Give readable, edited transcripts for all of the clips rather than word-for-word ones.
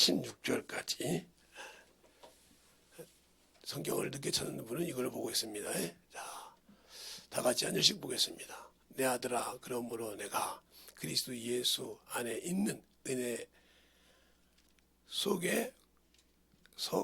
16절까지 성경을 늦게 찾는 분은 이걸 보고 있습니다. 자, 다 같이 한 절씩 보겠습니다. 내 아들아, 그러므로 내가 그리스도 예수 안에 있는 은혜 속에서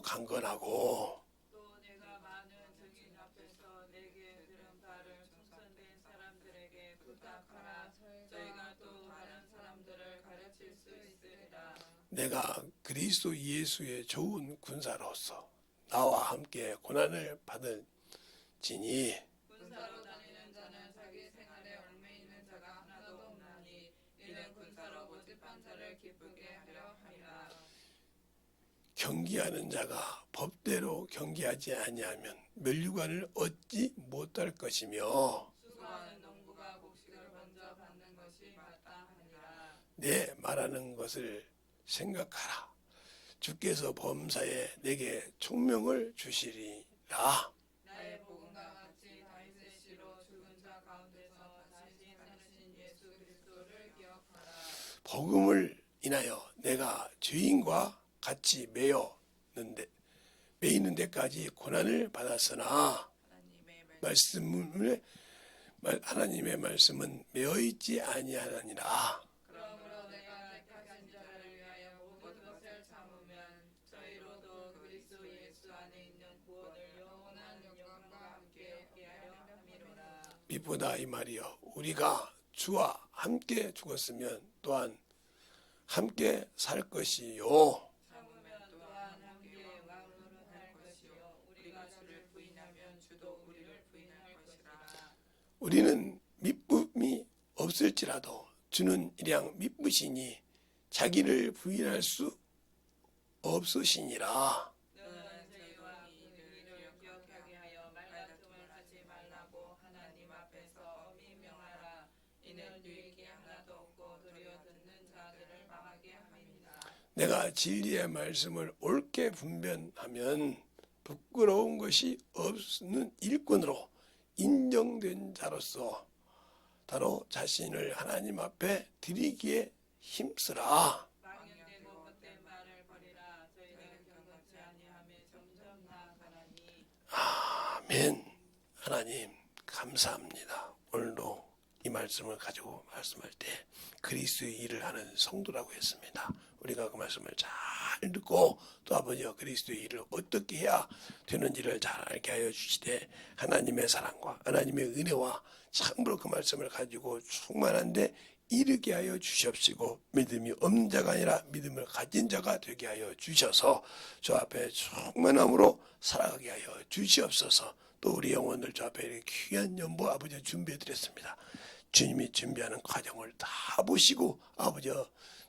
강건하고 또 내가 많은 증인 앞에서 내게 들은 바를 충성된 사람들에게 부탁하라. 저희가 또 다른 사람들을 가르칠 수 있으리라. 내가 그리스도 예수의 좋은 군사로서 나와 함께 고난을 받을지니 군사로 다니는 자는 자기 생활에 얽매이는 자가 하나도 없나니 이는 군사로 모집한 자를 기쁘게 하려 함이라. 경기하는 자가 법대로 경기하지 아니하면 면류관을 얻지 못할 것이며 수고하는 농부가 곡식을 먼저 받는 것이 마땅하니라. 내 말하는 것을 생각하라. 주께서 범사에 내게 총명을 주시리라. 나의 복음과 같이 다윗의 씨로 죽은 자 가운데서 다시 사신 예수 그리스도를 기억하라. 복음을 인하여 내가 죄인과 같이 매이는 데까지 고난을 받았으나 하나님의 말씀은 매어 있지 아니하니라. 그러므로 내가 택하신 자를 위하여 모든 것을 참으면 저희로도 그리스도 예수 안에 있는 구원을 영원한 영광과 함께 하려 함이로라. 미쁘다 이 말이여, 우리가 주와 함께 죽었으면 또한 함께 살 것이요 참으면 또한 함께 영광으로 할 것이요 우리가 주를 부인하면 주도 우리를 부인할 것이라. 우리는 미쁨이 없을지라도 주는 이량 미쁘시니 자기를 부인할 수 없으시니라. 너는 저희와 이를 기억하게 하여 말다툼을 하지 말라고 하나님 앞에서 엄히 명하라. 이는 유익이 하나도 없고 도리어 듣는 자들을 망하게 함이니라. 내가 진리의 말씀을 옳게 분별하면 부끄러운 것이 없는 일꾼으로 인정된 자로서 바로 자신을 하나님 앞에 드리기에 힘쓰라. 망령되고 헛된 말을 버리라. 저희는 경건치 아니함에 점점 나아가나니. 아멘. 하나님 감사합니다. 오늘도 이 말씀을 가지고 말씀할 때 그리스도의 일을 하는 성도라고 했습니다. 우리가 그 말씀을 잘 듣고 또 아버지와 그리스도의 일을 어떻게 해야 되는지를 잘 알게 하여 주시되 하나님의 사랑과 하나님의 은혜와 참으로 그 말씀을 가지고 충만한데 이르게 하여 주시옵시고 믿음이 없는 자가 아니라 믿음을 가진 자가 되게 하여 주셔서 저 앞에 충만함으로 살아가게 하여 주시옵소서. 또 우리 영혼들 저 앞에 이렇게 귀한 연보 아버지 준비해 드렸습니다. 주님이 준비하는 과정을 다 보시고 아버지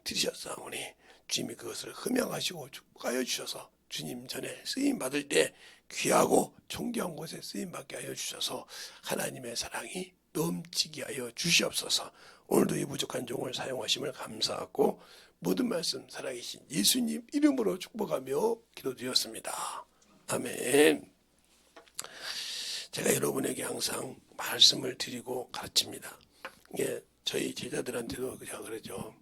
들으셨사오니 주님이 그것을 흠양하시고 축복하여 주셔서 주님 전에 쓰임 받을 때 귀하고 존귀한 곳에 쓰임 받게 하여 주셔서 하나님의 사랑이 넘치게 하여 주시옵소서. 오늘도 이 부족한 종을 사용하심을 감사하고 모든 말씀 살아계신 예수님 이름으로 축복하며 기도드렸습니다. 아멘. 제가 여러분에게 항상 말씀을 드리고 가르칩니다. 이게 저희 제자들한테도 그냥 그러죠.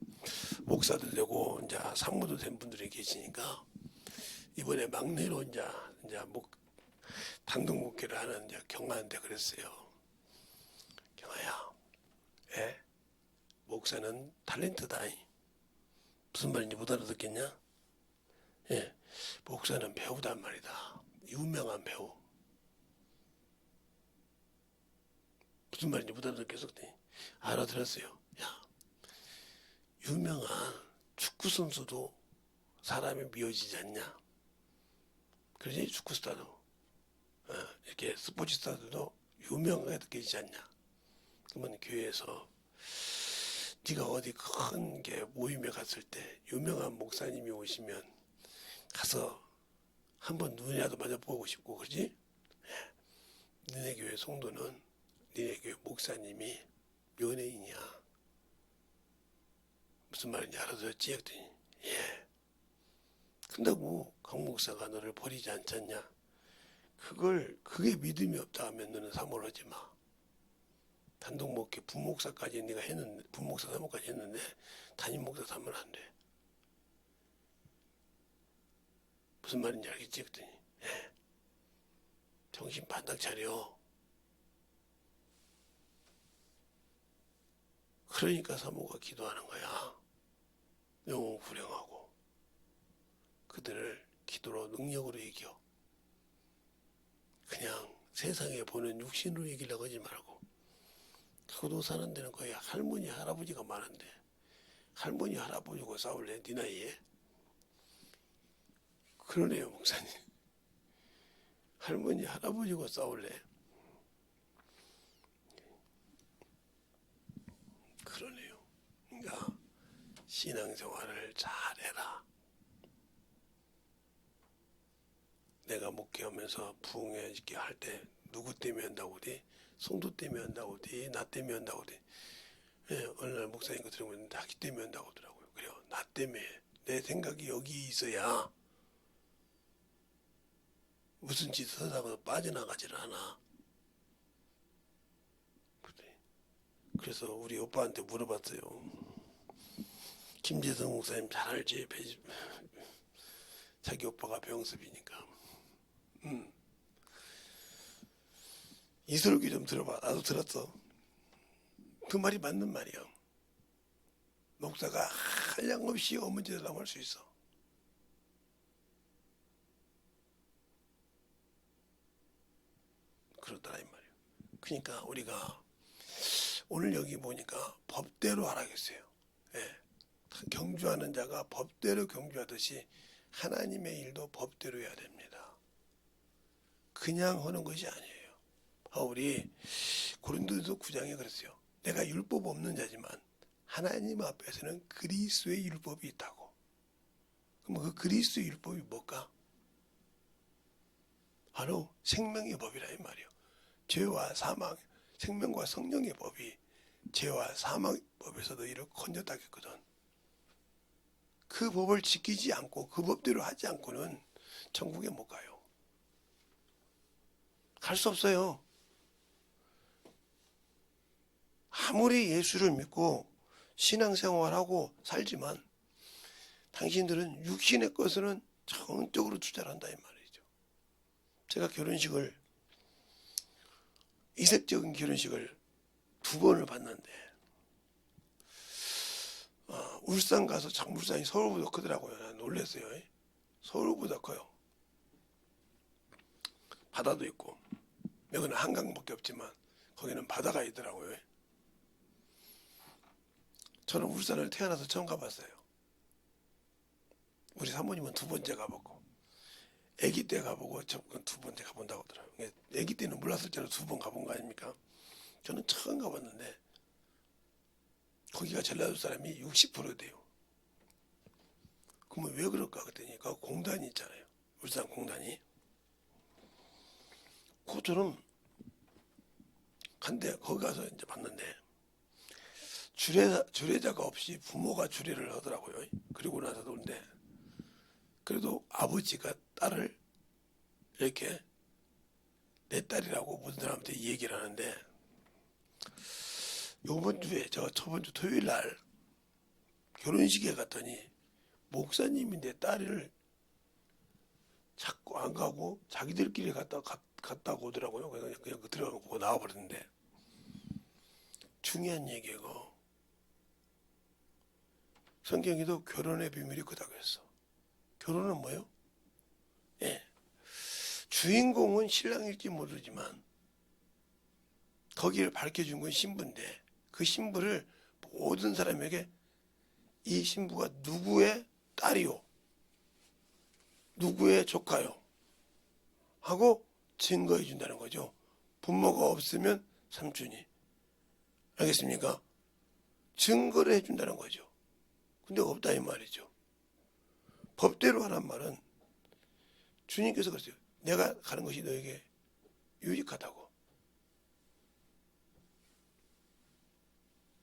목사도 되고 이제 상무도 된 분들이 계시니까 이번에 막내로 이제 단독 목회를 하는 이제 경아한테 그랬어요. 경아야, 목사는 탤런트다. 무슨 말인지 못 알아듣겠냐? 목사는 배우단 말이다. 유명한 배우. 무슨 말인지 못 알아듣겠어. 알아들었어요. 야, 유명한 축구 선수도 사람이 미워지지 않냐? 그러지 축구 스타도 이렇게 스포츠 스타들도 유명하게 느껴지지 않냐? 그러면 교회에서 네가 어디 큰 게 모임에 갔을 때 유명한 목사님이 오시면 가서 한번 눈이라도 마주 보고 싶고 그러지? 너네 교회 성도는 너네 교회 목사님이 연예인이야. 무슨 말인지 알아들었지? 했더니 근데고 강 목사가 너를 버리지 않잖냐? 그게 믿음이 없다 하면 너는 사모하지 마. 단독 목회 부목사까지 네가 했는데 부목사 사모까지 했는데 담임 목사 사모는 안 돼. 무슨 말인지 알겠지? 그랬더니 예, 정신 바짝 차려. 그러니까 사모가 기도하는 거야. 영혼 불행하고 그들을 기도로 능력으로 이겨. 그냥 세상에 보는 육신으로 이기려고 하지 말고. 그도 사는 데는 거의 할머니 할아버지가 많은데 할머니 할아버지고 싸울래? 네 나이에? 그러네요 목사님. 할머니 할아버지고 싸울래? 그러네요. 그러니까 신앙생활을 잘해라. 내가 목회하면서 부흥회식회 할 때 누구 때문에 한다고 돼? 성도 때문에 한다고 돼? 나 때문에 한다고 돼? 예, 어느 날 목사님 거 들으면 자기 때문에 한다고 하더라고요. 그래요. 나 때문에. 내 생각이 여기 있어야 무슨 짓을 하다가 빠져나가질 않아. 그래서 우리 오빠한테 물어봤어요. 김재성 목사님 잘 알지? 자기 오빠가 병습이니까. 이설기 좀 들어봐. 나도 들었어. 그 말이 맞는 말이야. 목사가 한량없이 어문제를 할 수 있어. 그렇더라 이 말이야. 그러니까 우리가 오늘 여기 보니까 법대로 하라겠어요. 예. 경주하는 자가 법대로 경주하듯이 하나님의 일도 법대로 해야 됩니다. 그냥 하는 것이 아니에요. 바울이 고린도서 9장에 그랬어요. 내가 율법 없는 자지만 하나님 앞에서는 그리스도의 율법이 있다고. 그럼 그 그리스도의 율법이 뭘까? 바로 생명의 법이라 이 말이에요. 죄와 사망, 생명과 성령의 법이 죄와 사망의 법에서도 이를 건졌다겠거든. 그 법을 지키지 않고 그 법대로 하지 않고는 천국에 못 가요. 갈 수 없어요. 아무리 예수를 믿고 신앙생활하고 살지만 당신들은 육신의 것은 정적으로 투자를 한다 이 말이죠. 제가 결혼식을 이색적인 결혼식을 2번을 봤는데 울산 가서 울산이 서울보다 크더라고요. 난 놀랐어요. 서울보다 커요. 바다도 있고 여기는 한강밖에 없지만 거기는 바다가 있더라고요. 저는 울산을 태어나서 처음 가봤어요. 우리 사모님은 2번째 가보고 아기 때 가보고 2번째 가본다고 하더라고요. 아기 때는 몰랐을 때로 2번 가본 거 아닙니까? 저는 처음 가봤는데 거기가 전라도 사람이 60% 돼요. 그러면 왜 그럴까 그랬더니 그 공단이 있잖아요. 울산 공단이. 그처럼 한데 거기 가서 이제 봤는데 주례자가 없이 부모가 주례를 하더라고요. 그리고 나서도 근데 그래도 아버지가 딸을 이렇게 내 딸이라고 모든 사람한테 얘기를 하는데 요번 주에 저번 주 토요일 날 결혼식에 갔더니 목사님이 내 딸을 자꾸 안 가고 자기들끼리 갔다고 오더라고요. 그래서 그냥 들어가고 나와버렸는데 중요한 얘기고 성경에도 결혼의 비밀이 크다고 했어. 결혼은 뭐예요? 예. 주인공은 신랑일지 모르지만 거기를 밝혀준 건 신부인데 그 신부를 모든 사람에게 이 신부가 누구의 딸이요 누구의 조카요 하고 증거해 준다는 거죠. 부모가 없으면 삼촌이. 알겠습니까? 증거를 해준다는 거죠. 근데 없다 이 말이죠. 법대로 하란 말은 주님께서 그랬어요. 내가 가는 것이 너에게 유익하다고.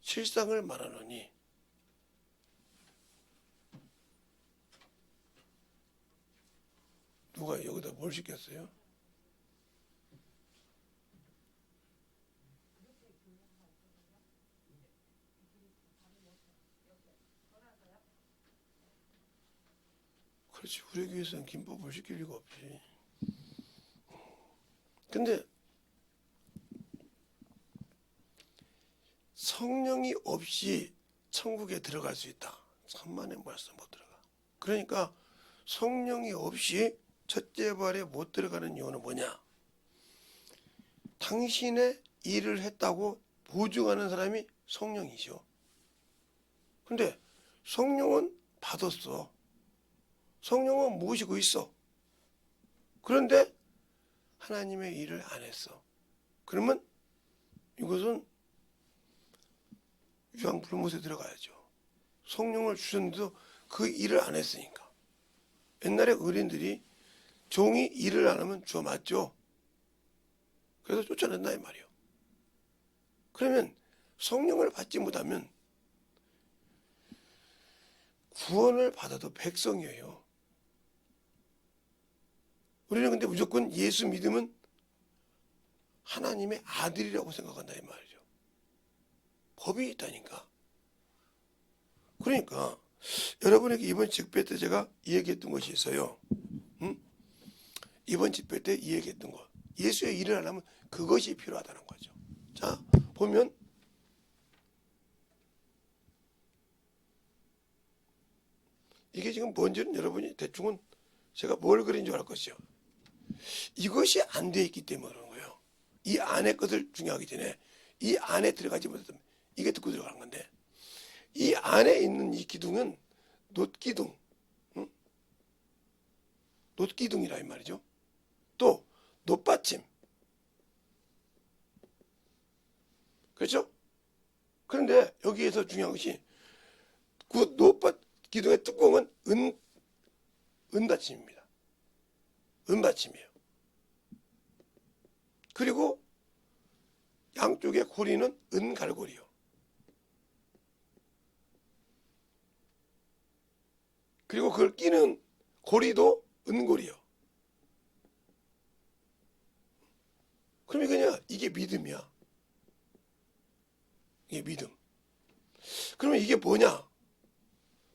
실상을 말하노니 누가 여기다 뭘 시켰어요? 그렇지. 우리 교회에서는 김법을 시킬 리가 없지. 근데 성령이 없이 천국에 들어갈 수 있다. 천만의 말씀 못 들어가. 그러니까 성령이 없이 첫째 부활에 못 들어가는 이유는 뭐냐? 당신의 일을 했다고 보증하는 사람이 성령이죠. 근데 성령은 받았어. 성령은 모시고 있어. 그런데 하나님의 일을 안 했어. 그러면 이것은 유황불못에 들어가야죠. 성령을 주셨는데도 그 일을 안 했으니까. 옛날에 어린들이 종이 일을 안 하면 주워 맞죠. 그래서 쫓아낸다 이 말이에요. 그러면 성령을 받지 못하면 구원을 받아도 백성이에요. 우리는 근데 무조건 예수 믿으면 하나님의 아들이라고 생각한다 이 말이죠. 법이 있다니까. 그러니까 여러분에게 이번 집회 때 제가 이야기했던 것이 있어요. 이번 집회 때 이야기했던 것. 예수의 일을 하려면 그것이 필요하다는 거죠. 자, 보면 이게 지금 뭔지는 여러분이 대충은 제가 뭘 그린 줄 알 것이요. 이것이 안 돼 있기 때문에 그런 거예요. 이 안에 것을 중요하기 전에 이 안에 들어가지 못했으면 이게 듣고 들어가는 건데, 이 안에 있는 이 기둥은 놋기둥, 놋기둥이라 이 말이죠. 또 놋받침, 그렇죠? 그런데 여기에서 중요한 것이 그 놋기둥의 뚜껑은 은받침입니다. 은받침이에요. 그리고 양쪽의 고리는 은갈고리요. 그리고 그걸 끼는 고리도 은고리요. 그럼 이게 믿음이야. 이게 믿음. 그러면 이게 뭐냐?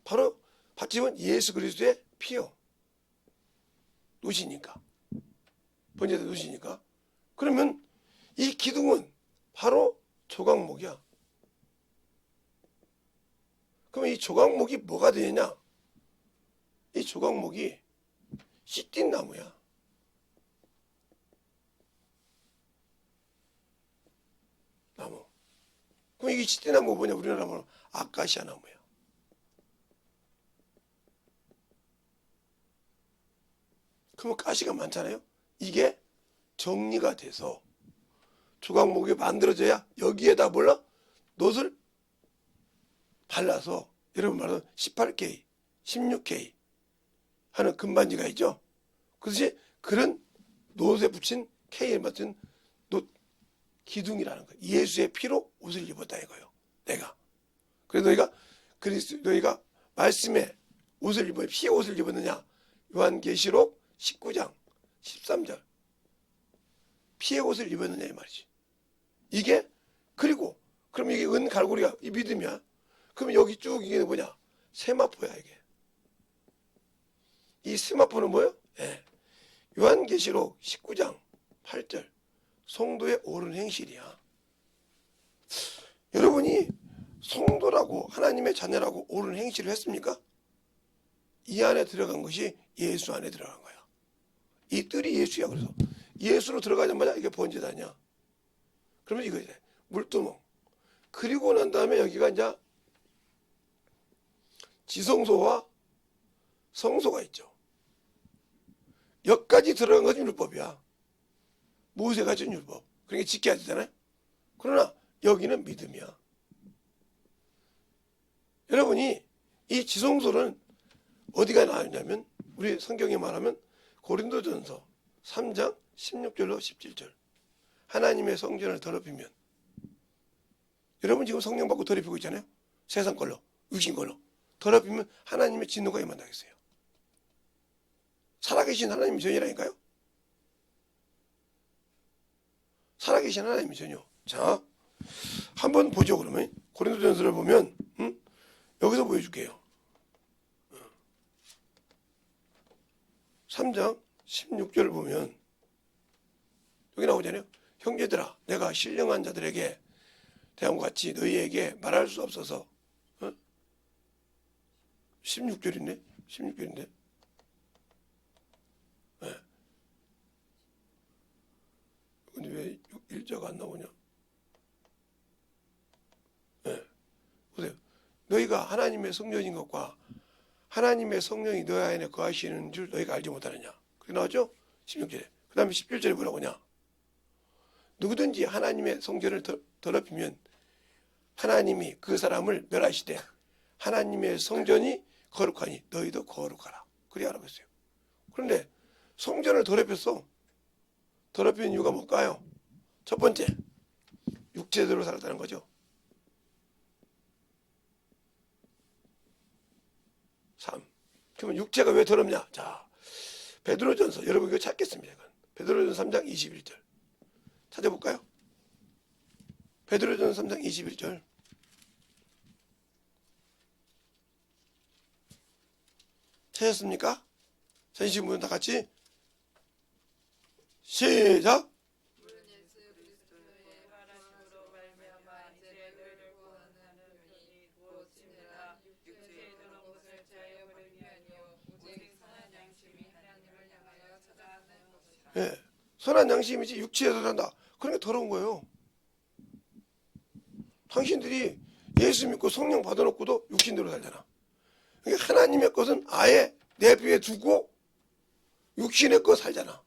바로 받침은 예수 그리스도의 피요. 노시니까. 번제대 노시니까. 그러면 이 기둥은 바로 조각목이야. 그러면 이 조각목이 뭐가 되느냐? 이 조각목이 시띠나무야. 나무. 그럼 이게 시띠나무 뭐냐? 우리나라 말로 아카시아 나무야. 그러면 가시가 많잖아요. 이게 정리가 돼서 조각목이 만들어져야 여기에다 몰라? 놋을 발라서 여러분 말하는 18K, 16K 하는 금반지가 있죠. 그것이 그런 놋에 붙인 K에 맞춘 놋 기둥이라는 거예요. 예수의 피로 옷을 입었다 이거예요. 내가. 그래서 너희가 말씀에 옷을 입어 피의 옷을 입었느냐? 요한계시록 19장 13절. 피의 옷을 입었느냐 이 말이지. 이게 그리고 그럼 이게 은갈고리가 이 믿음이야. 그럼 여기 쭉 이게 뭐냐? 세마포야 이게. 이 세마포는 뭐예요? 예. 요한계시록 19장 8절. 성도의 옳은 행실이야. 여러분이 성도라고 하나님의 자녀라고 옳은 행실을 했습니까? 이 안에 들어간 것이 예수 안에 들어간 거야. 이 뜰이 예수야. 그래서 예수로 들어가자마자 이게 번제단이야. 그러면 이거 이제 물두멍. 그리고 난 다음에 여기가 이제 지성소와 성소가 있죠. 여기까지 들어간 것이 율법이야. 모세가 준 율법. 그러니까 지켜야 되잖아요. 그러나 여기는 믿음이야. 여러분이 이 지성소는 어디가 나왔냐면 우리 성경에 말하면 고린도전서 3장 16절로 17절. 하나님의 성전을 더럽히면, 여러분 지금 성령 받고 더럽히고 있잖아요. 세상 걸로, 육신 걸로 더럽히면 하나님의 진노가 임한다겠어요. 살아계신 하나님의 전이라니까요. 살아계신 하나님의 전이요. 자, 한번 보죠. 그러면 고린도전서를 보면 여기서 보여줄게요. 3장 16절 보면 여기 나오잖아요. 형제들아, 내가 신령한 자들에게 대함과 같이 너희에게 말할 수 없어서 16절인데 16절인데 네. 근데 왜 1자가 안 나오냐? 네. 보세요. 너희가 하나님의 성전인 것과 하나님의 성령이 너희 안에 거하시는 줄 너희가 알지 못하느냐. 그렇게 나왔죠? 16절에. 그 다음에 17절에 뭐라고 하냐. 누구든지 하나님의 성전을 더럽히면 하나님이 그 사람을 멸하시되 하나님의 성전이 거룩하니 너희도 거룩하라. 그래 하라고 했어요. 그런데 성전을 더럽혔어. 더럽힌 이유가 뭘까요? 첫 번째, 육체대로 살았다는 거죠. 3. 그러면 육체가 왜 더럽냐? 자, 베드로전서, 여러분 이거 찾겠습니다. 베드로전서 3장 21절 찾아볼까요? 베드로전서 3장 21절 찾았습니까? 전신 분다 같이 시작. 예, 선한 양심이지 육체에서 산다. 그러니까 더러운 거예요. 당신들이 예수 믿고 성령 받아놓고도 육신대로 살잖아. 그러니까 하나님의 것은 아예 내비에 두고 육신의 것 살잖아.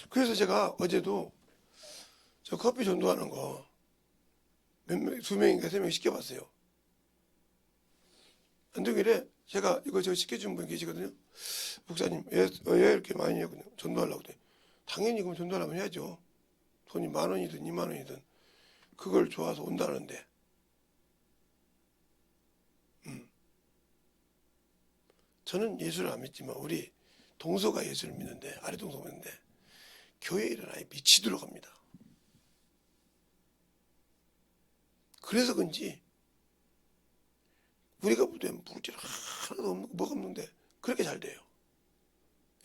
그래서 제가 어제도 저 커피 전도하는 거 두 명인가 세 명 시켜봤어요. 안동일에 제가 이거 저 시켜준 분 계시거든요. 목사님 왜 이렇게 많이 하거든요. 전도하려고 돼. 당연히 그럼 전도하려면 해야죠. 돈이 10,000원이든 20,000원이든 그걸 좋아서 온다는데 저는 예수를 안 믿지만 우리 동서가 예수를 믿는데 아래 동서가 믿는데 교회 일은 아예 미치도록 합니다. 그래서 그런지 우리가 보기엔 물질 하나도 없는 뭐가 없는데 그렇게 잘 돼요.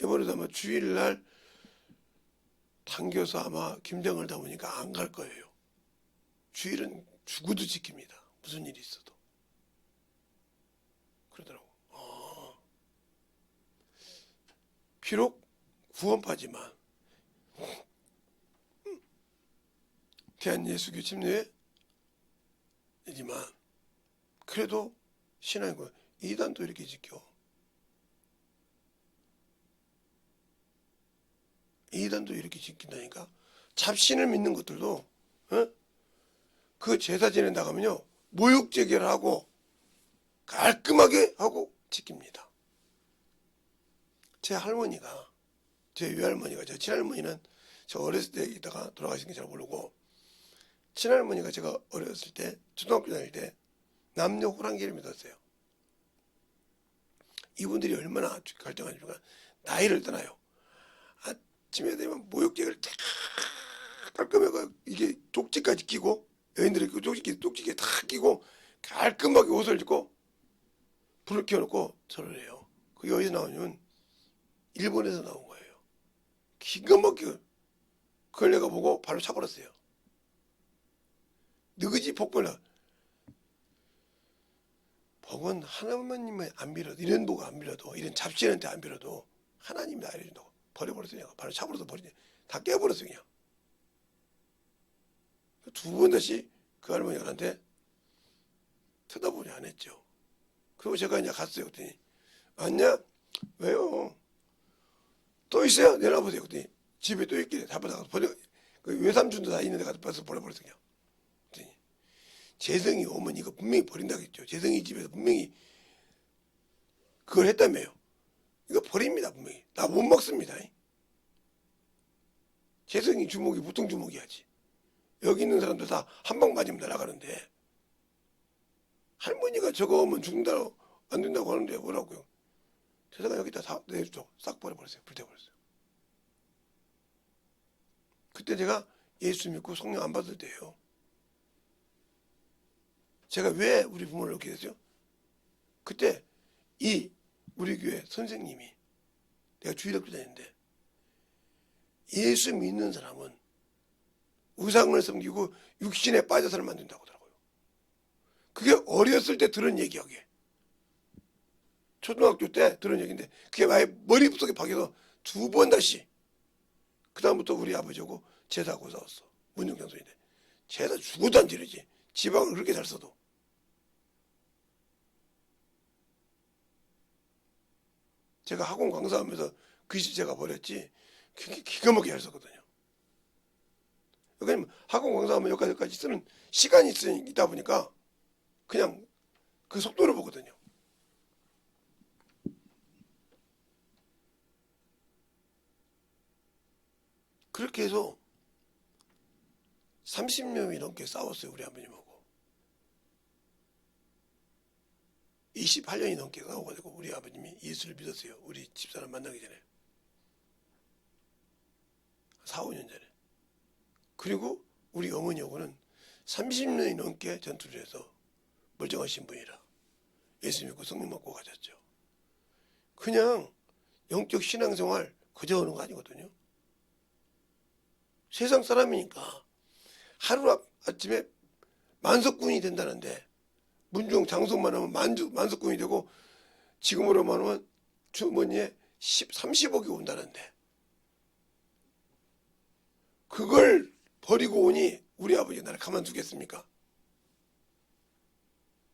이번에도 아마 주일날 당겨서 아마 김장을 다 보니까 안 갈 거예요. 주일은 죽어도 지킵니다. 무슨 일이 있어도. 그러더라고. 비록 구원파지만 대한예수교 침례이지만 그래도 신앙이고 이단도 이렇게 지켜. 이단도 이렇게 지킨다니까. 잡신을 믿는 것들도 그 제사 지내 나가면요 모욕제기를 하고 깔끔하게 하고 지킵니다. 제 할머니가 제 외할머니가 제 친할머니는 저 어렸을 때 있다가 돌아가신 게 잘 모르고 친할머니가 제가 어렸을 때 초등학교 다닐 때 남녀 호랑기를 믿었어요. 이분들이 얼마나 갈등하니까 나이를 떠나요. 아침에 되면 모욕제를 탁 깔끔하게 이게 쪽지까지 끼고 여인들이 그 쪽지기에 탁 끼고 깔끔하게 옷을 입고 불을 켜놓고 절을 해요. 그게 어디서 나오냐면 일본에서 나온 거예요. 기가 막히게 그걸 내가 보고 바로 차버렸어요. 느그지 폭발나. 복은 하나님만 안 빌어도 이런 복 안 빌어도 이런 잡신한테 안 빌어도 하나님이 나 알려준다고 버려버렸어요. 그냥. 바로 차버려서 버리지. 다 깨버렸어요. 그냥. 두 번 다시 그 할머니한테 쳐다보니 안 했죠. 그리고 제가 이제 갔어요. 그랬더니 왔냐? 왜요? 또 있어요? 내놔보세요. 그랬더니 집에 또 있길래 다 받아가서 버려. 그 외삼촌도 다 있는데 가서 버려버렸어요. 그냥. 그랬더니 재성이 오면 이거 분명히 버린다겠죠. 재성이 집에서 분명히 그걸 했다며요. 이거 버립니다. 분명히. 나 못 먹습니다. 재성이 주먹이 보통 주먹이 하지. 여기 있는 사람들 다 한 방 맞으면 날아가는데 할머니가 저거 오면 죽는다고 안 된다고 하는데 뭐라고요. 세상에 여기다 다 내주죠. 싹 버려버렸어요. 불태워버렸어요. 그때 제가 예수 믿고 성령 안 받을 때예요. 제가 왜 우리 부모를 이렇게 했어요? 그때 이 우리 교회 선생님이, 내가 주일학교 다니는데 예수 믿는 사람은 우상을 섬기고 육신에 빠져서를 만든다고 하더라고요. 그게 어렸을 때 들은 얘기하게, 초등학교 때 들은 얘기인데 그게 아예 머릿속에 박혀서 2번 다시, 그 다음부터 우리 아버지하고 제사하고 싸웠어. 문중장소인데 제사 죽어도 안 지르지, 지방을 그렇게 잘 써도. 제가 학원 강사하면서 글씨 제가 버렸지 기가 막히게 잘 썼거든요. 그러니까 학원 강사하면 여기까지 쓰는 시간이 있다 보니까 그냥 그 속도를 보거든요. 그렇게 해서 30년이 넘게 싸웠어요. 우리 아버님하고 28년이 넘게 싸워가지고 우리 아버님이 예수를 믿었어요. 우리 집사람 만나기 전에 4, 5년 전에. 그리고 우리 어머니하고는 30년이 넘게 전투를 해서 멀쩡하신 분이라 예수 믿고 성령 받고 가졌죠. 그냥 영적 신앙생활 그저 하는 거 아니거든요. 세상 사람이니까 하루 아침에 만석군이 된다는데, 문중 장성만 하면 만석군이 되고, 지금으로 말하면 주머니에 30억이 온다는데, 그걸 버리고 오니 우리 아버지가 나를 가만두겠습니까?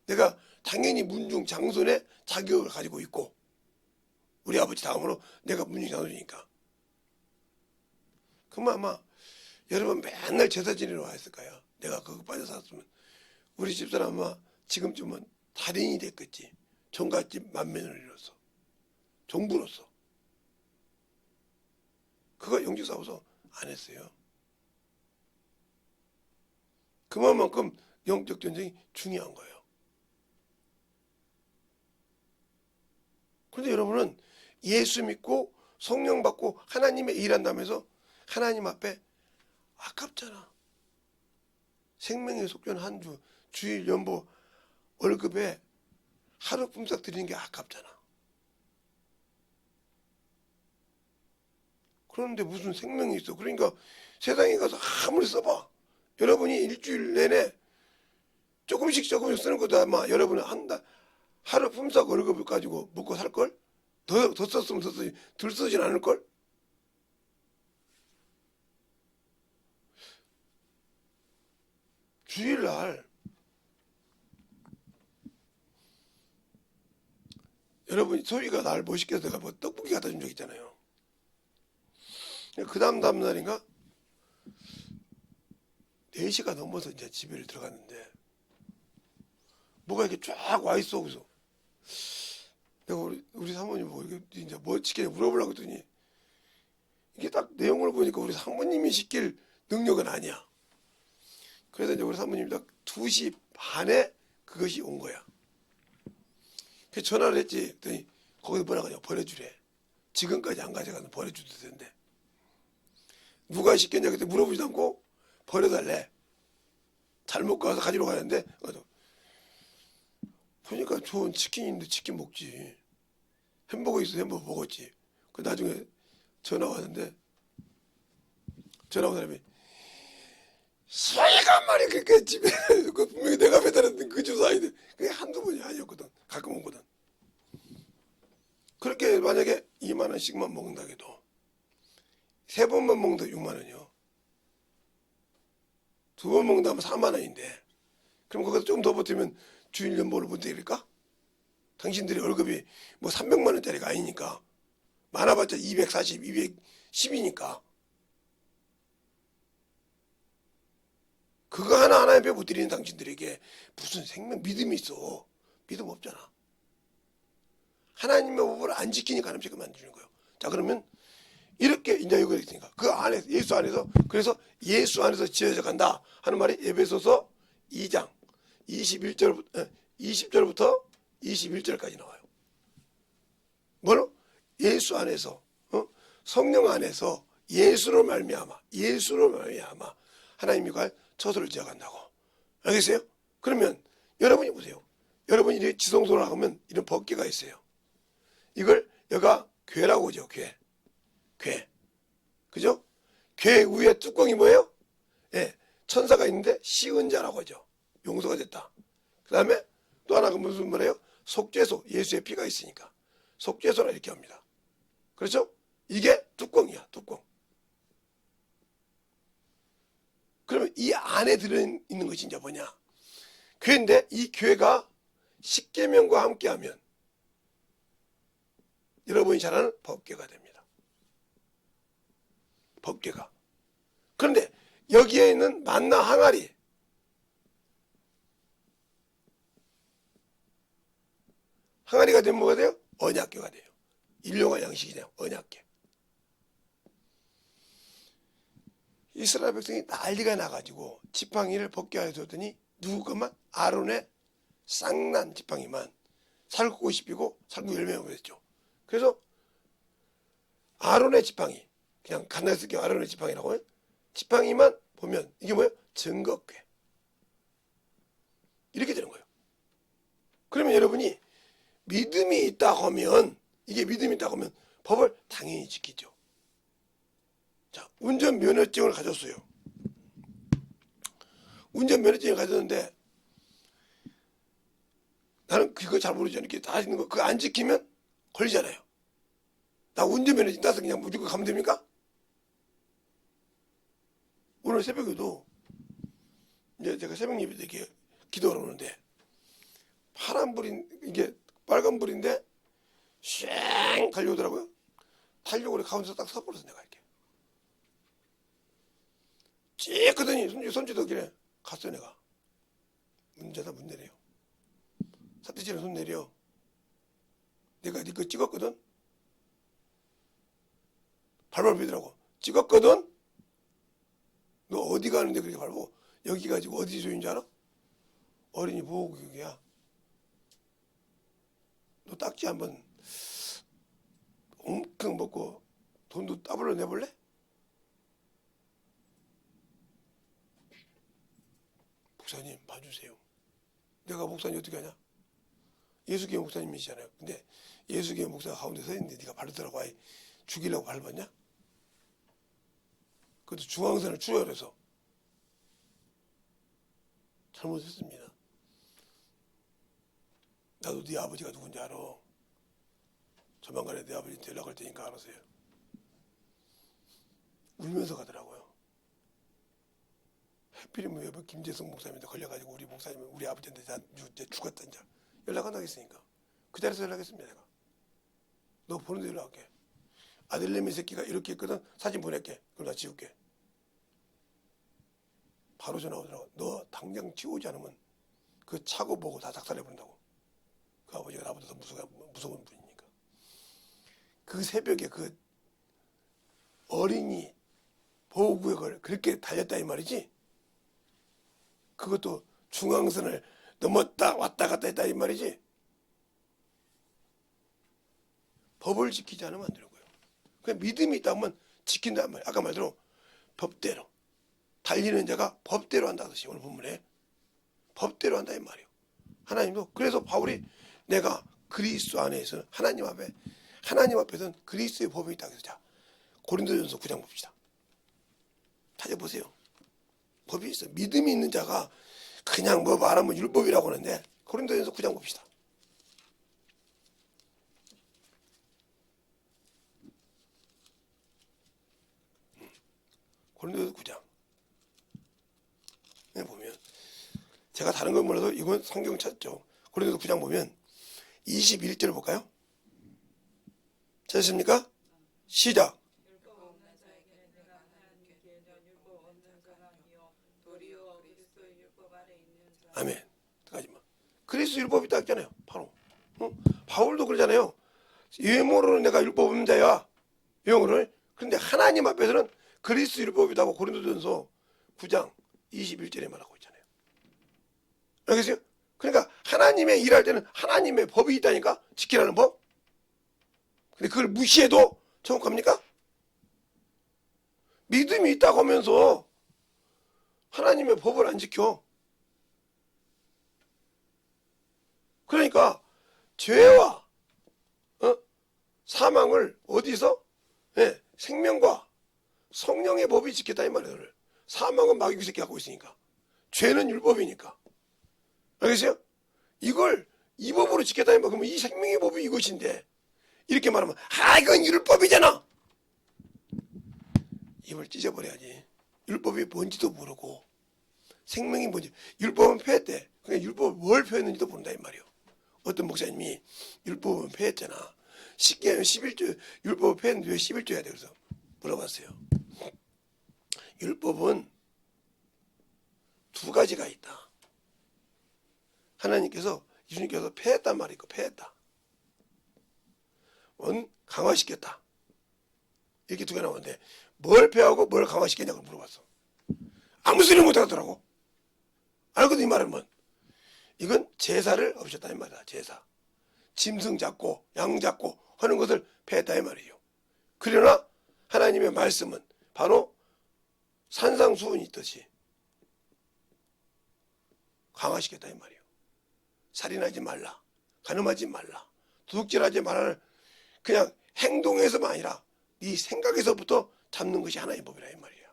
내가 당연히 문중 장손의 자격을 가지고 있고, 우리 아버지 다음으로 내가 문중 장손이니까. 그러면 아마 여러분 맨날 제사 지내러 왔을 거야. 내가 그거 빠져 살았으면 우리 집사람 아마 지금쯤은 달인이 됐겠지. 종갓집 만면을이로서, 종부로서. 그거 영적 싸워서 안 했어요. 그만큼 영적 전쟁이 중요한 거예요. 그런데 여러분은 예수 믿고 성령 받고 하나님의 일한다면서 하나님 앞에 아깝잖아. 생명의 속전 한 주, 주일 연보 월급에 하루 품삯 드리는 게 아깝잖아. 그런데 무슨 생명이 있어. 그러니까 세상에 가서 아무리 써봐, 여러분이 일주일 내내 조금씩 쓰는 것도 아마 여러분은 하루 품삯 월급을 가지고 먹고 살걸? 더 썼으면 더 쓰지, 덜 쓰진 않을걸? 주일날 여러분이 소희가 날 못 시켜서 내가 뭐 떡볶이 갖다 준 적 있잖아요. 그 다음날인가 4시가 넘어서 이제 집에 들어갔는데 뭐가 이렇게 쫙 와 있어. 그래서 내가 우리 사모님 뭐 이게 이제 뭐 시키냐 물어보려고 했더니 이게 딱 내용을 보니까 우리 사모님이 시킬 능력은 아니야. 그래서 이제 우리 사모님이 딱 2시 반에 그것이 온 거야. 그래서 전화를 했지. 그랬더니 거기서 뭐라 그냥 버려주래. 지금까지 안 가져가서 버려주던데. 누가 시켰냐 그때 물어보지도 않고 버려달래. 잘못 가서 가지러 가는데 보니까 좋은 치킨인데 치킨 먹지. 햄버거 있어 햄버거 먹었지. 그 나중에 전화 왔는데, 전화 온 사람이 소희가 말이 그렇게 집에 그 분명히 내가 배달했던 그 주소 아닌데 그게 한두 번이 아니었거든. 가끔 오거든. 그렇게 만약에 2만 원씩만 먹는다 해도 3번만 먹는다 6만 원이요. 2번 먹는다 하면 4만 원인데, 그럼 거기서 좀 더 버티면 주일 연봉을 못 드릴까? 당신들이 월급이 뭐 300만 원짜리가 아니니까, 많아봤자 240, 210이니까 그거 하나하나에 못 드리는 당신들에게 무슨 생명 믿음이 있어. 믿음 없잖아. 하나님의 법을 안 지키니까 하나님 책임 안 주는 거예요. 자, 그러면 이렇게 이제 이거 있으니까 그 안에서, 예수 안에서, 그래서 예수 안에서 지어져 간다 하는 말이 에베소서 2장 20절부터 21절까지 나와요. 뭐로? 예수 안에서, 성령 안에서 예수로 말미암아 하나님이 갈 처소를 지어간다고. 알겠어요? 그러면 여러분이 보세요. 여러분이 이렇게 지성소를 하면 이런 법계가 있어요. 이걸 여가 괴라고 하죠. 괴. 그죠? 괴 위에 뚜껑이 뭐예요? 예, 천사가 있는데 시은자라고 하죠. 용서가 됐다. 그 다음에 또 하나가 무슨 말이에요? 속죄소, 예수의 피가 있으니까 속죄소라 이렇게 합니다. 그렇죠? 이게 뚜껑이야, 뚜껑. 그러면 이 안에 들어있는 것이 이제 뭐냐? 괴인데 이 괴가 십계명과 함께하면 여러분이 잘 아는 법궤가 됩니다. 법궤가. 그런데 여기에 있는 만나 항아리, 항아리가 되면 뭐가 돼요? 언약궤가 돼요. 일용할 양식이 돼요. 언약궤. 이스라엘 백성이 난리가 나가지고 지팡이를 법궤하여 줬더니 누구 것만? 아론의 쌍난 지팡이만 살구꽃이 피고 살구 열매가 맺었죠. 그래서 아론의 지팡이, 그냥 간단히 쓸게요. 아론의 지팡이라고 해요. 지팡이만 보면 이게 뭐예요? 증거궤. 이렇게 되는 거예요. 그러면 여러분이 믿음이 있다고 하면, 이게 믿음이 있다고 하면 법을 당연히 지키죠. 자, 운전면허증을 가졌어요. 운전면허증을 가졌는데 나는 그거 잘 모르죠. 이렇게 다 있는 거 그거 안 지키면 걸리잖아요. 나 운전면허증 따서 그냥 무조건 가면 됩니까? 오늘 새벽에도 이제 제가 새벽 예배 때 이렇게 기도하러 오는데 파란불인 이게 빨간불인데 쉥 달려오더라고요. 달려고 그래 가운데서 딱 서버렸어 내가 이렇게. 찌 크더니 손짓도 길에 갔어 내가. 운전자 문 내려요. 사태질에 손 내려. 내가 네 거 찍었거든. 발발 비더라고. 찍었거든. 너 어디 가는데 그렇게 밟고 여기 가지고 어디 조인 줄 알아? 어린이 보호구역이야. 너 딱지 한번 엉뚱 먹고 돈도 따블로 내볼래? 목사님 봐주세요. 내가 목사님 어떻게 하냐? 예수교회 목사님이시잖아요. 근데 예수교회 목사가 가운데 서 있는데 네가 밟더라고. 아예 죽이려고 밟았냐? 그것도 중앙선을 추월해서 잘못했습니다. 나도 네 아버지가 누군지 알아. 조만간에 내 아버지한테 연락할 테니까 알아서요. 울면서 가더라고요. 하필이면 왜 김재성 목사님한테 걸려가지고 우리 목사님 우리 아버지한테 죽었다 이제 연락 안 하겠으니까 그 자리에서 연락했습니다. 내가 너 보는 대로 연락할게. 아들내미 새끼가 이렇게 있거든. 사진 보낼게. 그럼 나 지울게. 바로 전화 오더라고. 너 당장 지우지 않으면 그 차고 보고 다 작살내버린다고. 그 아버지가 나보다 더 무서운 분이니까. 그 새벽에 그 어린이 보호구역을 그렇게 달렸다 이 말이지. 그것도 중앙선을 넘었다 왔다 갔다 했다 이 말이지. 법을 지키지 않으면 안 되는 거예요. 그냥 믿음이 있다면 지킨다는 말이에요. 아까 말대로 법대로 달리는 자가 법대로 한다 하듯이 오늘 본문에 법대로 한다 이 말이에요. 하나님도 그래서 바울이 내가 그리스도 안에서 하나님 앞에서는 그리스도의 법이 있다 그래서 자 고린도전서 9장 봅시다. 찾아보세요. 법이 있어. 믿음이 있는 자가 그냥 뭐 말하면 율법이라고 하는데 고린도전서 9장 봅시다. 고린도전서 9장 보면 제가 다른 건 몰라도 이건 성경 찾죠. 고린도전서 9장 보면 21절 볼까요? 찾으십니까? 시작. 율법 없는 자에게는 내가 하나님께 율법 없는 자가 아니요 도리어 그리스도의 율법 아래 있는 자. 아멘. 들어가지마. 그리스도 율법이 딱 있잖아요. 바로. 바울도 그러잖아요. 외모로는 내가 율법 없는 자야. 영어를. 그런데 하나님 앞에서는 그리스도 율법이라고 고린도전서 9장 21절에 말하고 있잖아요. 알겠어요? 그러니까 하나님의 일할 때는 하나님의 법이 있다니까. 지키라는 법. 근데 그걸 무시해도 정확합니까? 믿음이 있다고 하면서 하나님의 법을 안 지켜. 그러니까 죄와 사망을 어디서? 예, 생명과 성령의 법이 지켰다 이 말이에요. 사망은 마귀 새끼 갖고 있으니까. 죄는 율법이니까. 알겠어요? 이걸 이 법으로 지켰다 이 말. 그러면 이 생명의 법이 이것인데 이렇게 말하면 이건 율법이잖아. 입을 찢어버려야지. 율법이 뭔지도 모르고 생명이 뭔지. 율법은 폐했대. 그러니까 율법을 뭘 폐했는지도 모른다 이 말이에요. 어떤 목사님이 율법은 폐했잖아. 쉽게 하면 11조 율법을 폐했는데 왜 11조 해야 돼? 그래서 물어봤어요. 율법은 두 가지가 있다. 하나님께서 예수님께서 폐했단 말이 있고 폐했다. 원 강화시켰다. 이렇게 두 개 나오는데 뭘 폐하고 뭘 강화시켰냐고 물어봤어. 아무 소리 못하더라고. 알거든 이 말은 뭔. 이건 제사를 없앴다 이 말이다. 제사. 짐승 잡고 양 잡고 하는 것을 폐했다 이 말이죠. 그러나 하나님의 말씀은 바로 산상수훈이 있듯이 강화시켰다 이 말이에요. 살인하지 말라. 간음하지 말라. 도둑질하지 말라. 그냥 행동에서만 아니라 네 생각에서부터 잡는 것이 하나의 법이라 이 말이에요.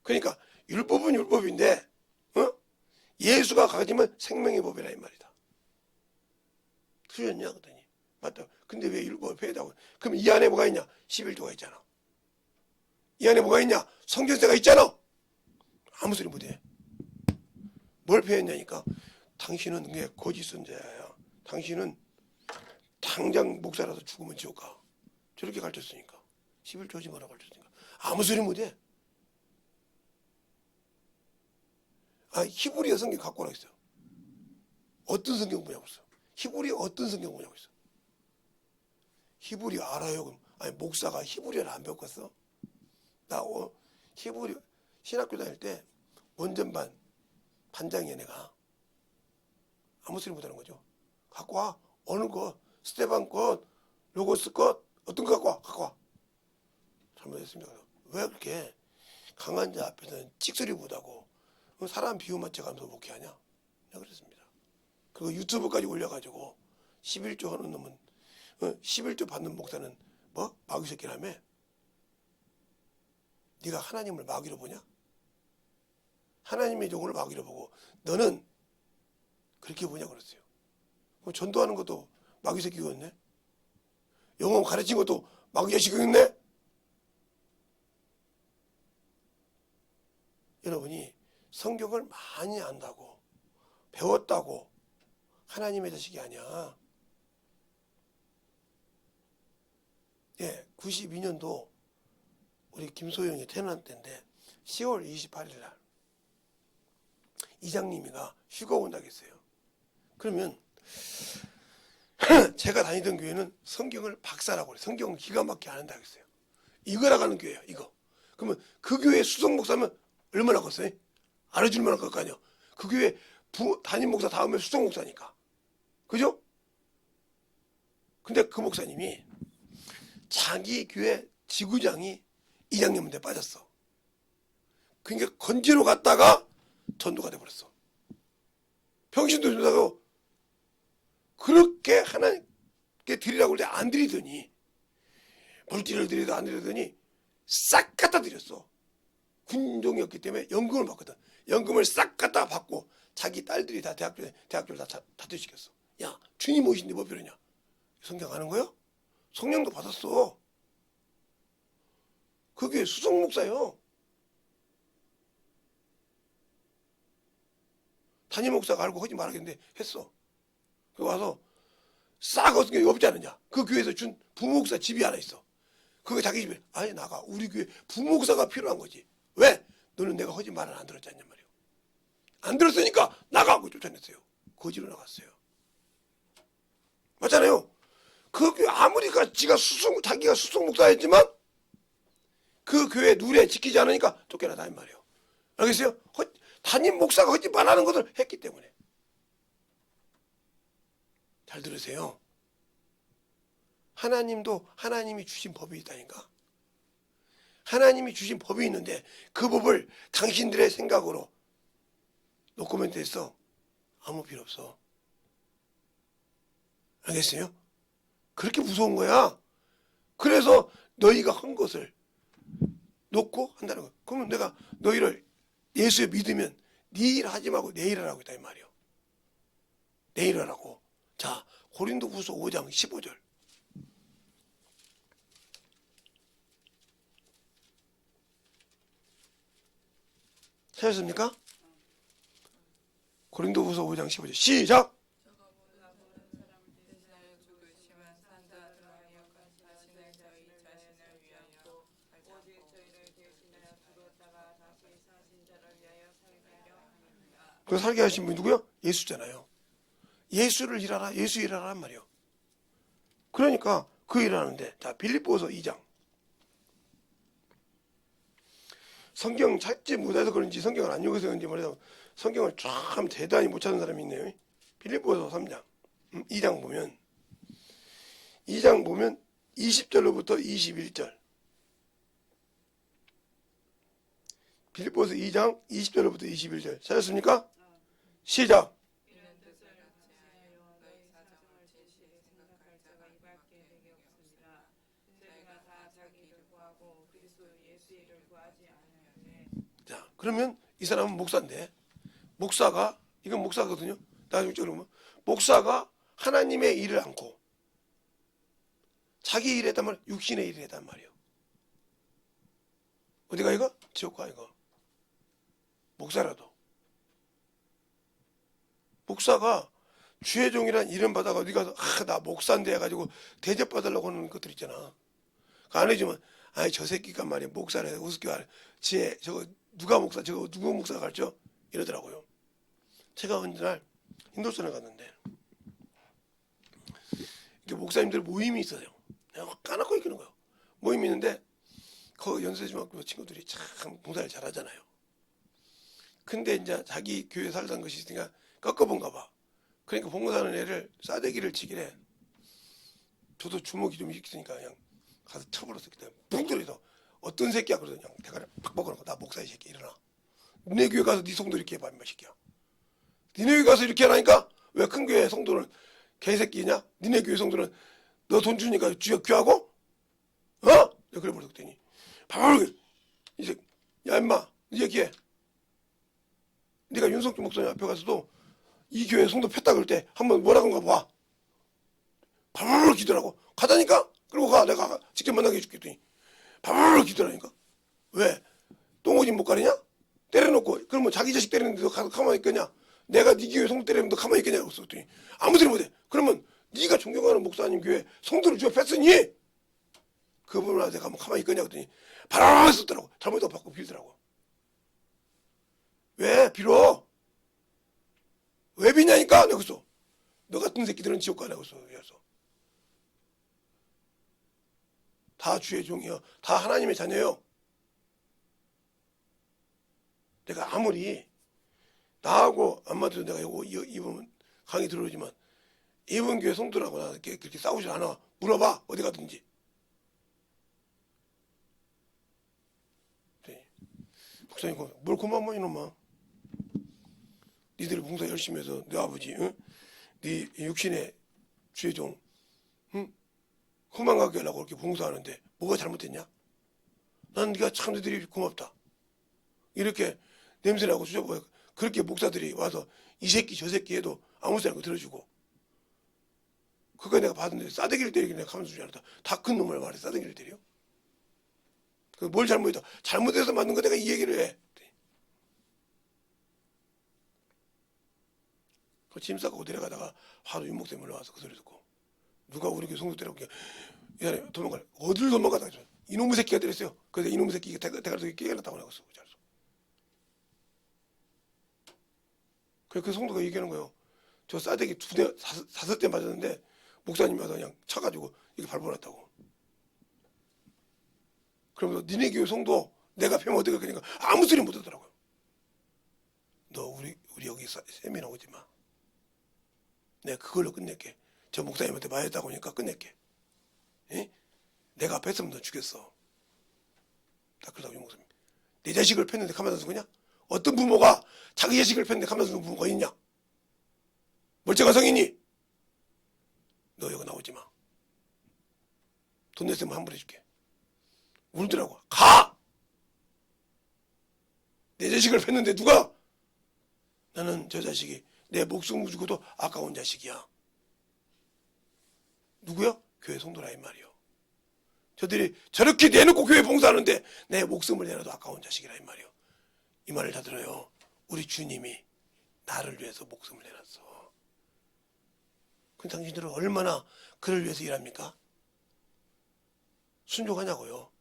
그러니까 율법은 율법인데 예수가 가지면 생명의 법이라 이 말이다. 틀렸냐 그랬더니 맞다. 근데 왜 율법을 폐했다고? 그럼 이 안에 뭐가 있냐? 11조가 있잖아. 이 안에 뭐가 있냐? 성경세가 있잖아. 아무 소리 못해. 뭘 폐했냐니까 당신은 그게 거짓 선자야. 당신은 당장 목사라도 죽으면 지옥 가. 저렇게 가르쳤으니까. 11조 하지 마라 가르쳤으니까. 아무 소리 못해. 히브리어 성경 갖고 오라고 했어요. 어떤 성경 보냐고 했어. 히브리어 어떤 성경 보냐고 했어. 히브리어 알아요? 그럼 아니 목사가 히브리어를 안 배웠겠어? 나 히브리어 신학교 다닐 때 원전반 반장이야 내가. 아무 소리 못하는 거죠. 갖고 와. 어느 거 스테반 것 로고스 것 어떤 거 갖고 와. 갖고 와. 잘못했습니다. 왜 그렇게 강한 자 앞에서는 찍소리 못하고 사람 비유 맞춰가면서 목회하냐? 내가 그랬습니다. 그리고 유튜브까지 올려가지고 11조 하는 놈은 11조 받는 목사는 뭐? 마귀 새끼라며? 네가 하나님을 마귀로 보냐? 하나님의 종을 마귀로 보고 너는 그렇게 보냐 그랬어요. 그럼 전도하는 것도 마귀 새끼였네? 영어 가르친 것도 마귀 자식이었네? 여러분이 성경을 많이 안다고 배웠다고 하나님의 자식이 아니야. 예, 92년도 우리 김소영이 태어난 때인데 10월 28일 날 이장님이가 휴가 온다고 했어요. 그러면 제가 다니던 교회는 성경을 박사라고 그래요. 성경을 기가 막히게 안 한다고 했어요. 이거라 가는 교회예요. 이거. 그러면 그 교회 수석 목사면 얼마나 컸어요? 알아줄 만한 것 아니야. 그 교회 담임 목사 다음에 수석 목사니까. 그죠? 근데 그 목사님이 자기 교회 지구장이 이장님한테 빠졌어. 그러니까 건지러 갔다가 전도가 돼버렸어. 평신도 준다고 그렇게 하나님께 드리라고 할 때 안 드리더니 물질을 드리도 안 드리더니 싹 갖다 드렸어. 군종이었기 때문에 연금을 받거든. 연금을 싹 갖다 받고 자기 딸들이 다 대학교를 다 자퇴시켰어. 야, 주님 오신데 뭐 필요냐? 성경 아는 거요? 성령도 받았어. 그게 수석 목사요. 담임 목사가 알고 하지 말아야겠는데 했어. 그 와서 싹 얻은 게 없지 않느냐. 그 교회에서 준 부목사 집이 하나 있어. 그거 자기 집에 아니 나가. 우리 교회 부목사가 필요한 거지. 왜? 너는 내가 하지 말을 안 들었지 않냐 말이오. 안 들었으니까 나가고 쫓아냈어요. 거지로 나갔어요. 맞잖아요. 그 교회 아무리 자기가 수석 목사였지만 그 교회 누례 지키지 않으니까 쫓겨나다 이 말이에요. 알겠어요? 담임 목사가 하지 말라는 것을 했기 때문에. 잘 들으세요. 하나님도 하나님이 주신 법이 있다니까. 하나님이 주신 법이 있는데 그 법을 당신들의 생각으로 노코멘트했어. 아무 필요 없어. 알겠어요? 그렇게 무서운 거야. 그래서 너희가 한 것을 놓고 한다는 거야. 그러면 내가 너희를 예수에 믿으면 네 일 하지 말고 내 일 하라고 했다 이 말이요. 내 일 하라고. 자, 고린도후서 5장 15절. 찾았습니까? 고린도후서 5장 15절 시작. 그 살게 하신 분이 누구요? 예수잖아요. 예수를 일하라, 예수 일하라는 말이요. 그러니까 그 일을 하는데, 자, 빌립보서 2장. 성경 찾지 못해서 그런지 성경을 안 읽어서 그런지 말해서 성경을 참 대단히 못 찾는 사람이 있네요. 빌립보서 3장 2장 보면 20절로부터 21절. 빌립보서 2장 20절로부터 21절 찾았습니까? 시작. 자, 그러면 이 사람은 목사인데, 목사가, 이건 목사거든요. 나중에 보면 목사가 하나님의 일을 안고 자기 일을 했단 말이야. 육신의 일을 했단 말이에요. 어디가 이거? 지옥 가 이거. 목사라도. 목사가 주의 종이란 이름 받아가 어디 가서 나 목사인데 해가지고 대접받으려고 하는 것들 있잖아. 그 안 해주면 아이 저 새끼가 말이야 목사래 우습게 말해. 지혜 저거 누가 목사 저거 누구 목사 갈죠? 이러더라고요. 제가 어느 날 인도선에 갔는데 이렇게 목사님들 모임이 있어요. 내가 까놓고 있는 거예요. 모임이 있는데 그 연세중학교 친구들이 참 봉사를 잘하잖아요. 근데 이제 자기 교회 살던 것이 있으니까 꺾어본가 봐. 그러니까 봉사하는 애를 싸대기를 치기래. 저도 주먹이 좀 있으니까 그냥 가서 쳐버렸어. 그때 붕 들어서 어떤 새끼야 그러더니 그냥 대가리 팍 먹어놓고 나 목사 이 새끼 일어나. 니네 교회 가서 네 성도 이렇게 해봐 임마 새끼야. 니네 교회 가서 이렇게 하라니까 왜 큰 교회 성도는 개새끼냐? 니네 교회 성도는 너 돈 주니까 귀하고? 어? 내가 그래 버렸더니 바로 이제 야 임마 네 얘기해. 네가 윤석주 목사님 앞에 가서도 이 교회 성도 폈다 그럴 때 한번 뭐라고인가 봐. 바로 기도라고 가자니까. 그리고 가 내가 직접 만나게 해줄게. 바로 기도라니까. 왜? 똥오줌 못 가리냐? 때려놓고 그러면 자기 자식 때리는데 너 가서 가만히 있겠냐? 내가 네 교회 성도 때리면 너 가만히 있겠냐고 썼더니 아무 소리 못해. 그러면 네가 존경하는 목사님 교회 성도를 주어 뺐으니 그분을 내가 뭐 가만히 있겠냐 그랬더니 바로 썼더라고. 잘못도 받고 빌더라고. 왜 빌어? 왜 비냐니까? 내가 그랬어. 너 같은 새끼들은 지옥 가라고 했어. 그래서 다 주의 종이요. 다 하나님의 자녀요. 내가 아무리 나하고 안마도 내가 이번 강의 들어오지만 이번 교회 성도라고 나 그렇게 싸우지 않아. 물어봐 어디 가든지. 네. 목사님 뭘 고마워 이놈아. 니들 봉사 열심히 해서 내 아버지 응? 네 육신의 주의 종 응? 후만가게 하려고 그렇게 봉사하는데 뭐가 잘못됐냐? 난 네가 참 너희들이 고맙다. 이렇게 냄새나고 수줍어 그렇게 목사들이 와서 이 새끼 저 새끼 해도 아무 소리 안 들어주고 그거 내가 받은데 싸대기를 때리긴 내가 가만히 두지 않았다. 다 큰 놈을 말해 싸대기를 때려. 뭘 잘못했다. 잘못해서 만든 거 내가 이 얘기를 해. 그 짐 싸고 내려가다가 바로 윤목쌤 올라와서 그 소리 듣고 누가 우리 교회 성도 때라고 이 사람이 도망가래. 어딜 도망가다 이놈의 새끼가 때렸어요. 그래서 이놈의 새끼가 대가리 깨어났다고 나갔어. 그 성도가 얘기하는 거예요. 저 싸대기 2대, 5대 맞았는데 목사님이 와서 그냥 쳐가지고 이렇게 밟아놨다고. 그러면서 니네 교회 성도 내가 패면 어디가 그러니까 아무 소리 못 하더라고요. 너 우리 여기 세미나 오지 마. 내가 그걸로 끝낼게. 저 목사님한테 맞았다고 하니까 끝낼게. 에? 내가 뺐으면 너 죽였어. 딱 그러다고 목사님. 내 자식을 팼는데 가만히 서 그냥? 어떤 부모가 자기 자식을 팼는데 가만히 서는 부모가 있냐? 멀쩡한 성인이? 너 여기 나오지 마. 돈 냈으면 환불해줄게. 울더라고. 가! 내 자식을 뺐는데 누가? 나는 저 자식이 내 목숨을 주고도 아까운 자식이야. 누구야? 교회 성도라 이 말이요. 저들이 저렇게 내놓고 교회 봉사하는데 내 목숨을 내놔도 아까운 자식이라 이 말이요. 이 말을 다 들어요. 우리 주님이 나를 위해서 목숨을 내놨어. 그럼 당신들은 얼마나 그를 위해서 일합니까? 순종하냐고요.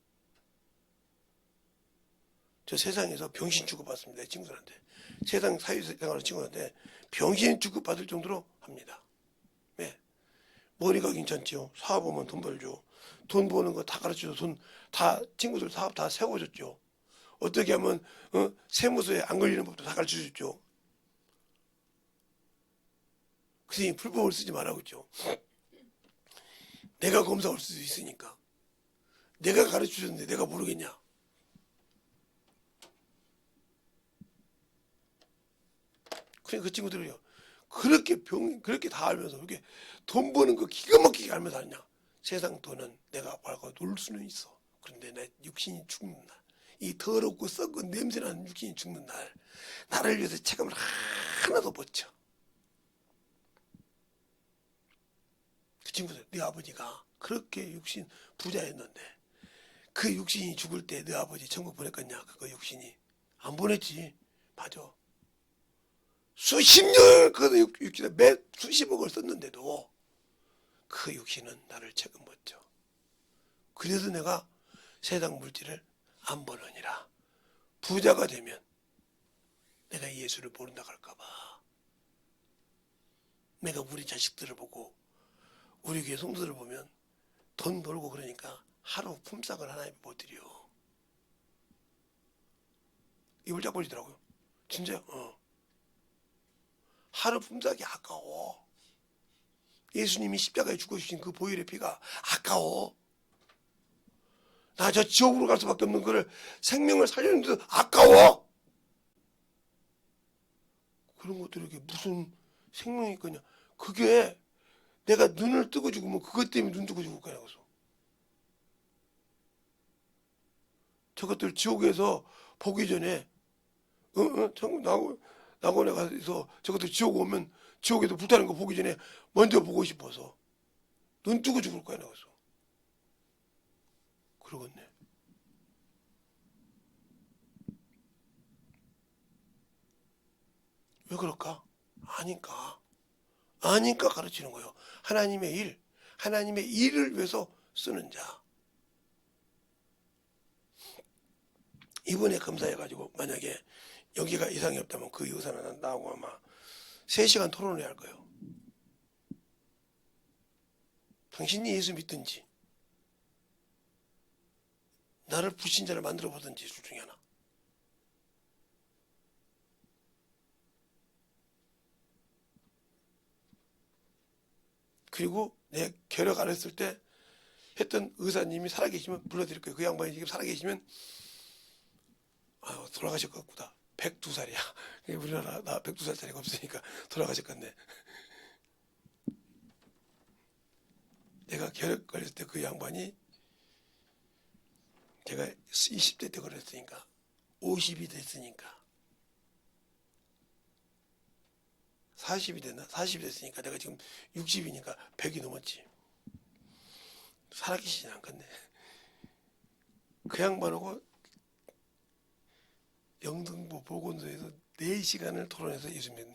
저 세상에서 병신 취급받습니다. 내 친구들한테. 세상 사회생활하는 친구들한테 병신 취급받을 정도로 합니다. 왜? 머리가 괜찮지요. 사업하면 돈 벌죠. 돈 버는 거 다 가르쳐줘. 돈 다 친구들 사업 다 세워줬죠. 어떻게 하면 세무서에 안 걸리는 법도 다 가르쳐줬죠. 그러니 불법을 쓰지 말라고 했죠. 내가 검사 올 수도 있으니까. 내가 가르쳐줬는데 내가 모르겠냐. 그러니까 그 친구들이요. 그렇게 다 알면서 그렇게 돈 버는 거 기가 막히게 알면서 하냐. 세상 돈은 내가 벌고 놀 수는 있어. 그런데 내 육신이 죽는 날, 이 더럽고 썩은 냄새나는 육신이 죽는 날, 나를 위해서 책임을 하나도 못 져. 그 친구들, 네 아버지가 그렇게 육신 부자였는데 그 육신이 죽을 때 네 아버지 천국 보냈겠냐? 그거 육신이 안 보냈지. 맞아. 수십 년을 그 육신에 몇 수십억을 썼는데도 그 육신은 나를 책임 못 져. 그래서 내가 세상 물질을 안 버느니라. 부자가 되면 내가 예수를 모른다 할까봐. 내가 우리 자식들을 보고 우리 교회 성도들을 보면 돈 벌고 그러니까 하루 품삯을 하나 못 드려. 입을 짝 벌리더라고요. 진짜 하루 품삯이 아까워. 예수님이 십자가에 죽어주신 그 보혈의 피가 아까워. 나 저 지옥으로 갈 수밖에 없는 거를 생명을 살렸는데도 아까워. 그런 것들에게 무슨 생명이 있거냐. 그게 내가 눈을 뜨고 죽으면 그것 때문에 눈 뜨고 죽을 거냐고. 저것들 지옥에서 보기 전에 천국 낙원에 가서 저것들 지옥 오면 지옥에서 불타는 거 보기 전에 먼저 보고 싶어서 눈 뜨고 죽을 거야. 나가서 그러겠네. 왜 그럴까? 아니까 가르치는 거예요. 하나님의 일을 위해서 쓰는 자. 이번에 검사해가지고 만약에 여기가 이상이 없다면 그 의사는 나하고 아마 3시간 토론을 해야 할 거예요. 당신이 예수 믿든지 나를 불신자를 만들어 보든지 둘 중에 하나. 그리고 내 결핵 안 했을 때 했던 의사님이 살아계시면 불러드릴 거예요. 그 양반이 지금 살아계시면 돌아가셨겠구나. 102살이야. 우리나라 나 102살짜리가 없으니까 돌아가셨겠네. 내가 결핵 걸렸을 때 그 양반이 제가 20대 때 걸렸으니까 50이 됐으니까 40이 됐나? 40이 됐으니까 내가 지금 60이니까 100이 넘었지. 살아계시진 않겠네. 그 양반하고 영등포 보건소에서 4시간을 토론해서 예수 믿는.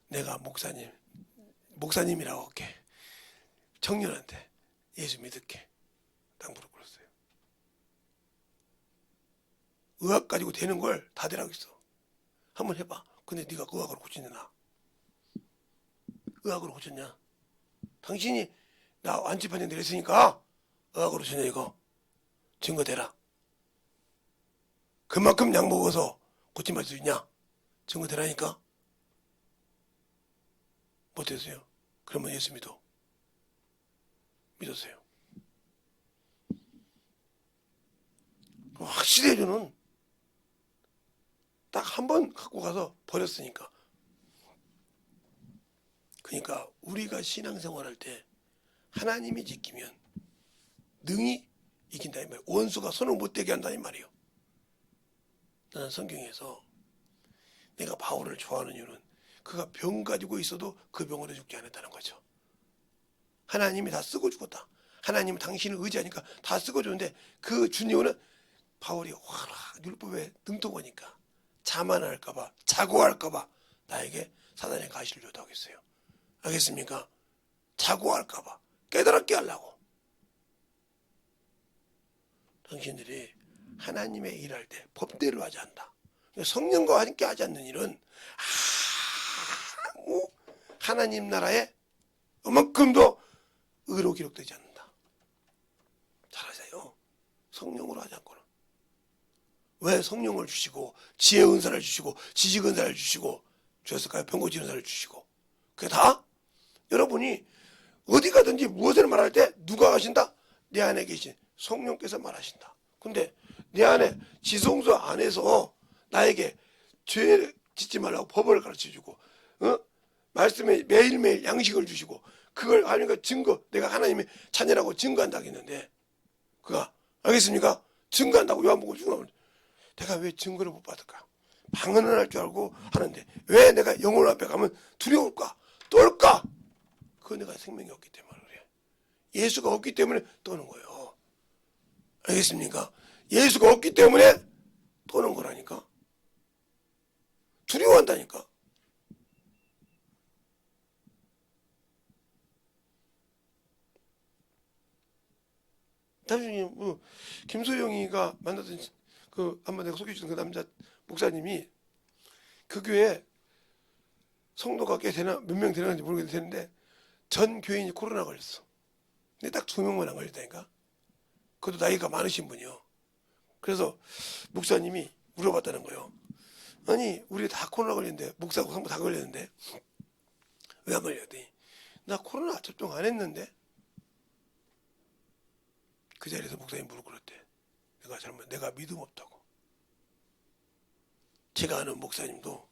내가 목사님이라고 할게. 청년한테 예수 믿을게. 딱 물어버렸어요. 의학 가지고 되는 걸 다 되라고 했어. 한번 해봐. 근데 네가 의학으로 고쳤냐? 나 의학으로 고쳤냐? 당신이 나 완치판에 내렸으니까 의학으로 고쳤냐? 이거 증거 대라. 그만큼 약 먹어서 고침받을 수 있냐? 증거 대라니까. 못했어요. 그러면 예수 믿었어요. 확실히 저는 딱 한 번 갖고 가서 버렸으니까. 그러니까 우리가 신앙생활할 때 하나님이 지키면 능히 이긴다 이 말이에요. 원수가 손을 못 대게 한다 이 말이에요. 나는 성경에서 내가 바울을 좋아하는 이유는 그가 병 가지고 있어도 그 병으로 죽지 않았다는 거죠. 하나님이 다 쓰고 죽었다. 하나님은 당신을 의지하니까 다 쓰고 주는데 그 주님은 바울이 와라 율법에 능통하니까 자만할까봐 자고할까봐 나에게 사단의 가시를 줘도 하겠어요. 알겠습니까? 자고할까봐 깨달았게 하려고. 당신들이 하나님의 일할 때 법대로 하지 않는다. 성령과 함께 하지 않는 일은 아무 하나님 나라에 이만큼도 의로 기록되지 않는다. 잘하세요. 성령으로 하지 않고는. 왜 성령을 주시고 지혜 은사를 주시고 지식 은사를 주시고 주셨을까요? 병고치 은사를 주시고. 그게 다 여러분이 어디 가든지 무엇을 말할 때 누가 하신다? 내 안에 계신 성령께서 말하신다. 근데 내 안에 지성소 안에서 나에게 죄를 짓지 말라고 법을 가르쳐주고 말씀에 매일매일 양식을 주시고 그걸 하니까 증거 내가 하나님의 자녀라고 증거한다고 했는데 그가 알겠습니까? 증거한다고 요한복음 중에 내가 왜 증거를 못 받을까? 방언을 할 줄 알고 하는데 왜 내가 영혼 앞에 가면 두려울까? 떨까? 그거 내가 생명이 없기 때문에 그래. 예수가 없기 때문에 떠는 거예요. 알겠습니까? 예수가 없기 때문에 떠는 거라니까. 두려워한다니까. 나중에 김소영이가 만났던 그 한번 내가 소개해주던 그 남자 목사님이 그 교회 성도가 꽤 되나 몇 명 되는지 모르겠는데 전 교인이 코로나 걸렸어. 근데 딱 2명만 안 걸렸다니까. 그것도 나이가 많으신 분이요. 그래서 목사님이 물어봤다는 거예요. 아니 우리 다 코로나 걸렸는데 목사하고 성도 다 걸렸는데 왜 안 걸렸더니 나 코로나 접종 안 했는데. 그 자리에서 목사님이 무릎 꿇었대. 내가 믿음 없다고. 제가 아는 목사님도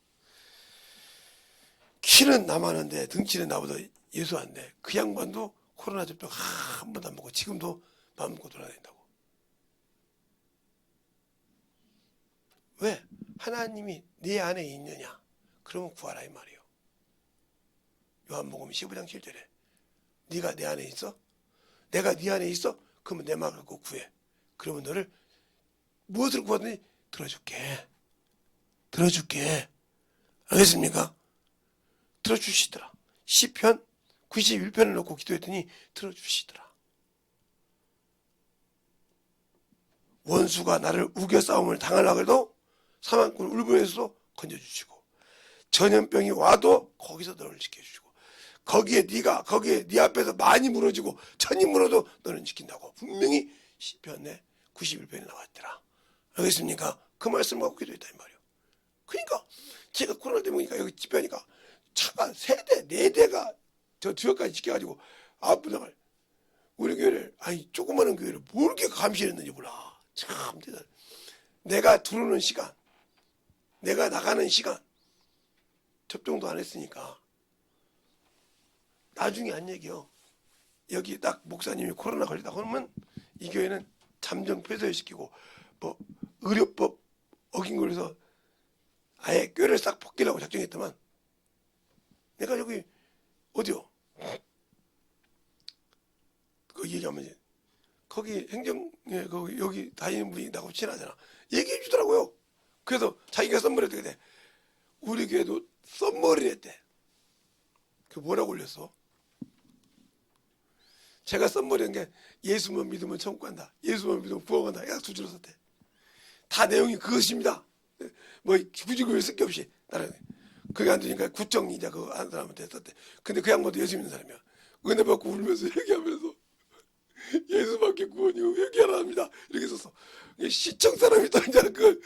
키는 나만한데 등치는 나보다 예수 안 돼. 그 양반도 코로나 접종 한 번도 안 먹고 지금도 마음 먹고 돌아다닌다고. 왜? 하나님이 네 안에 있느냐? 그러면 구하라 이 말이에요. 요한복음 15장 7절에 네가 내 안에 있어? 내가 네 안에 있어? 그러면 내 마음을 갖고 구해. 그러면 너를 무엇을 구하든지 들어줄게. 들어줄게. 알겠습니까? 들어주시더라. 시편 91편을 놓고 기도했더니 들어주시더라. 원수가 나를 우겨 싸움을 당하려고 해도 사망꾼 울분에서도 건져주시고 전염병이 와도 거기서 너를 지켜주시고 거기에 네 앞에서 많이 무너지고 천이 무너도 너는 지킨다고 분명히 시편에 91편에 나왔더라. 알겠습니까? 그 말씀을 갖고 기도했다 이 말이에요. 그러니까 제가 코로나 때문에 여기 집회하니까 차가 3대 4대가 저 지역까지 지켜가지고 아프다가 우리 교회를 아니 조그마한 교회를 뭐 이렇게 감시했는지 몰라. 참 대단해. 내가 들어오는 시간 내가 나가는 시간 접종도 안 했으니까 나중에 한 얘기요. 여기 딱 목사님이 코로나 걸리다 그러면 이 교회는 잠정 폐쇄시키고 뭐 의료법 어긴 걸로 해서 아예 교회를 싹 벗기라고 작정했더만 내가 여기 어디요? 그 얘기하면 거기 행정에 거기 여기 다니는 분이 나하고 친하잖아. 얘기해 주더라고요. 그래서 자기가 썸머리를 어떻게 돼? 우리 교회도 썸머리를 했대. 그 뭐라고 올렸어? 제가 썸머리 한 게 예수만 믿으면 천국 간다. 예수만 믿으면 부흥 간다. 야 두 줄로 썼대. 다 내용이 그것입니다. 뭐 굳이 그걸 쓸 게 없이 나는 그게 안 되니까 구정이자 그거 한 사람한테 썼대. 근데 그 양반도 예수 믿는 사람이야. 은혜 받고 울면서 얘기하면서 예수밖에 구원이고 회개하라 합니다. 이렇게 썼어. 시청 사람이 또 이제 그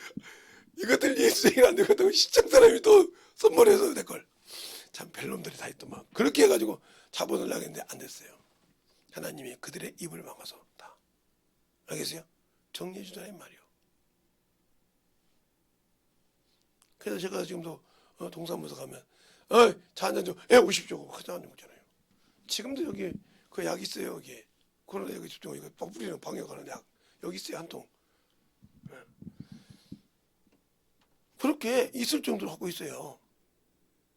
이것들 예수쟁이 안 되거든. 시청 사람이 또 선물해서 내 걸. 참 별놈들이 다 있더만. 그렇게 해가지고 자본을 나겠는데 안 됐어요. 하나님이 그들의 입을 막아서 다. 알겠어요? 정리해 주더라 이 말이요. 그래서 제가 지금도 동사무소 가면 차 한잔 좀 오십시오. 그 차 한잔 먹잖아요. 지금도 여기 그 약 있어요 여기. 코로나19 집중 이거 뻥 뿌리는 방역하는 약 여기 있어요, 한 통. 예. 그렇게 있을 정도로 하고 있어요.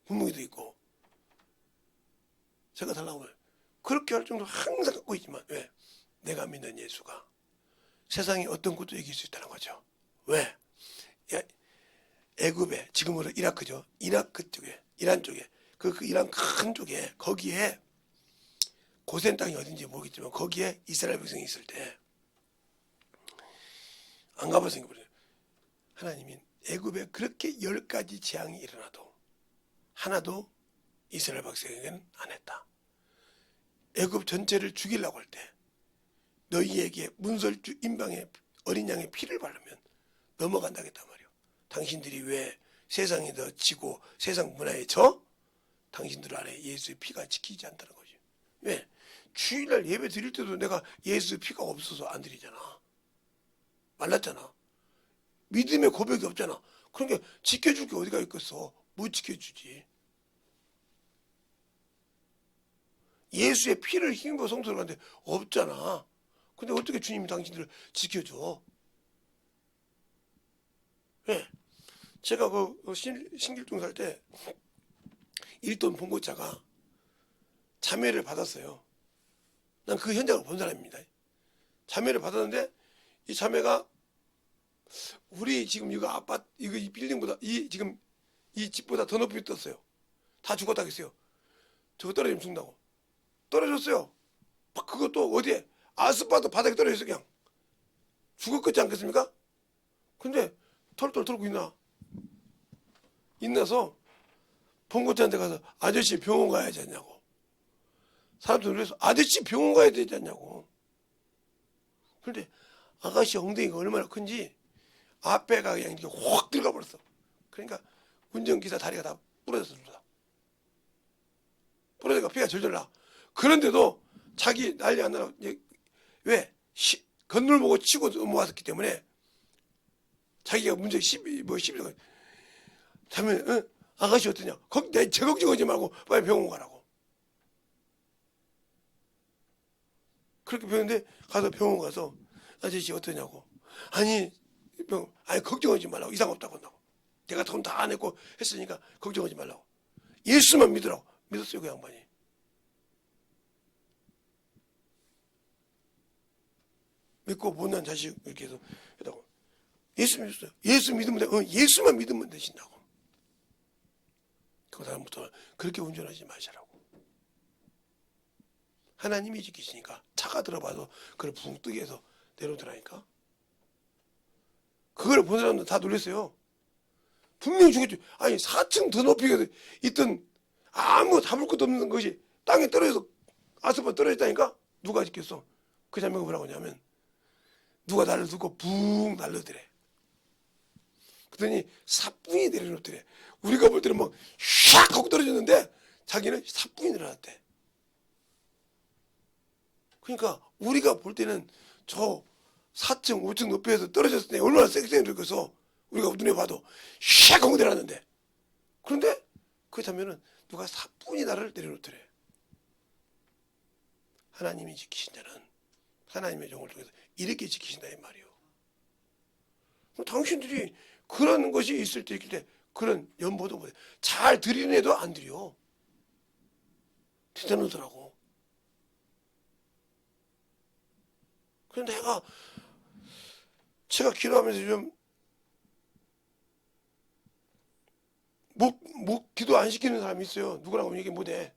분무기도 있고. 제가 달라고 해요. 그렇게 할 정도로 항상 갖고 있지만 왜? 내가 믿는 예수가 세상에 어떤 것도 이길 수 있다는 거죠. 왜? 애굽에 지금으로 이라크죠. 이라크 쪽에 이란 쪽에 그 이란 큰 쪽에 거기에 고센 땅이 어딘지 모르겠지만 거기에 이스라엘 백성이 있을 때 안 가봐서 생각해보세요. 하나님이 애굽에 그렇게 10가지 재앙이 일어나도 하나도 이스라엘 백성에게는 안 했다. 애굽 전체를 죽이려고 할 때 너희에게 문설주 임방의 어린 양의 피를 바르면 넘어간다 했단 말이에요. 당신들이 왜 세상에 더 지고 세상 문화에 져? 당신들 안에 예수의 피가 지키지 않다는 거지. 왜? 주일날 예배 드릴 때도 내가 예수의 피가 없어서 안 드리잖아. 말랐잖아. 믿음의 고백이 없잖아. 그러니까 지켜줄 게 어디가 있겠어. 못 지켜주지. 예수의 피를 힘입어 성소를 가는데 없잖아. 근데 어떻게 주님이 당신들을 지켜줘? 왜? 제가 신길동 살 때 일돈 봉고차가 자매를 받았어요. 난 그 현장을 본 사람입니다. 자매를 받았는데 이 자매가 우리 지금 이거 아파트 이거 이 빌딩보다 지금 이 집보다 더 높이 떴어요. 다 죽었다 했어요. 저거 떨어지면 죽는다고. 떨어졌어요. 그것도 어디에? 아스팔트 바닥에 떨어졌어 그냥. 죽었겠지 않겠습니까? 근데 털털 털고 있나서 봉고차한테 가서 아저씨 병원 가야지 않냐고. 사람들 그래서 아저씨 병원 가야 되지 않냐고. 그런데 아가씨 엉덩이가 얼마나 큰지 앞에가 그냥 이렇게 확 들어가 버렸어. 그러니까 운전기사 다리가 다 부러졌어. 부러져가 피가 절절 나. 그런데도 자기 난리 안 나라. 왜? 건물 보고 치고 넘어왔기 때문에 자기가 문제 12도 자면 응? 아가씨 어떠냐? 제 걱정하지 말고 빨리 병원 가라고. 그렇게 병원에 가서 병원 가서 아저씨 어떠냐고. 아니 걱정하지 말라고. 이상 없다고 한다고. 내가 돈 다 안 냈고 했으니까 걱정하지 말라고. 예수만 믿으라고. 믿었어요 그 양반이. 믿고 못난 자식 이렇게 해서 했다고. 예수 믿었어요. 예수 믿으면 돼. 예수만 믿으면 되신다고. 그 다음부터 그렇게 운전하지 마시라고. 하나님이 지키시니까 차가 들어봐도 그걸 붕 뜨게 해서 내려오더라니까. 그걸 본 사람들 다 놀랐어요. 분명히 죽었죠. 아니 4층 더 높이 있던 아무 잡을 것도 없는 것이 땅에 떨어져서 아스팔트 떨어졌다니까. 누가 지켰어? 그 자매가 뭐라고 하냐면 누가 나를 두고 붕 날려더래. 그러더니 사뿐히 내려놓더래. 우리가 볼 때는 막 샥 하고 떨어졌는데 자기는 사뿐히 내려놨대. 그러니까 우리가 볼 때는 저 4층 5층 높이에서 떨어졌을 때 얼마나 쌩쌩 들겠어. 우리가 눈에 봐도 샥 하고 내려놨는데. 그런데 그 자매는 누가 사뿐히 나를 내려놓더래. 하나님이 지키신 자는 하나님의 종을 통해서 이렇게 지키신다 이 말이요. 당신들이 그런 것이 있을 때 있을 때 그런 연보도 못해. 잘 드리는 애도 안 드려. 대단하더라고. 그런데 제가 기도하면서 좀 기도 안 시키는 사람이 있어요. 누구라고 얘기 못해.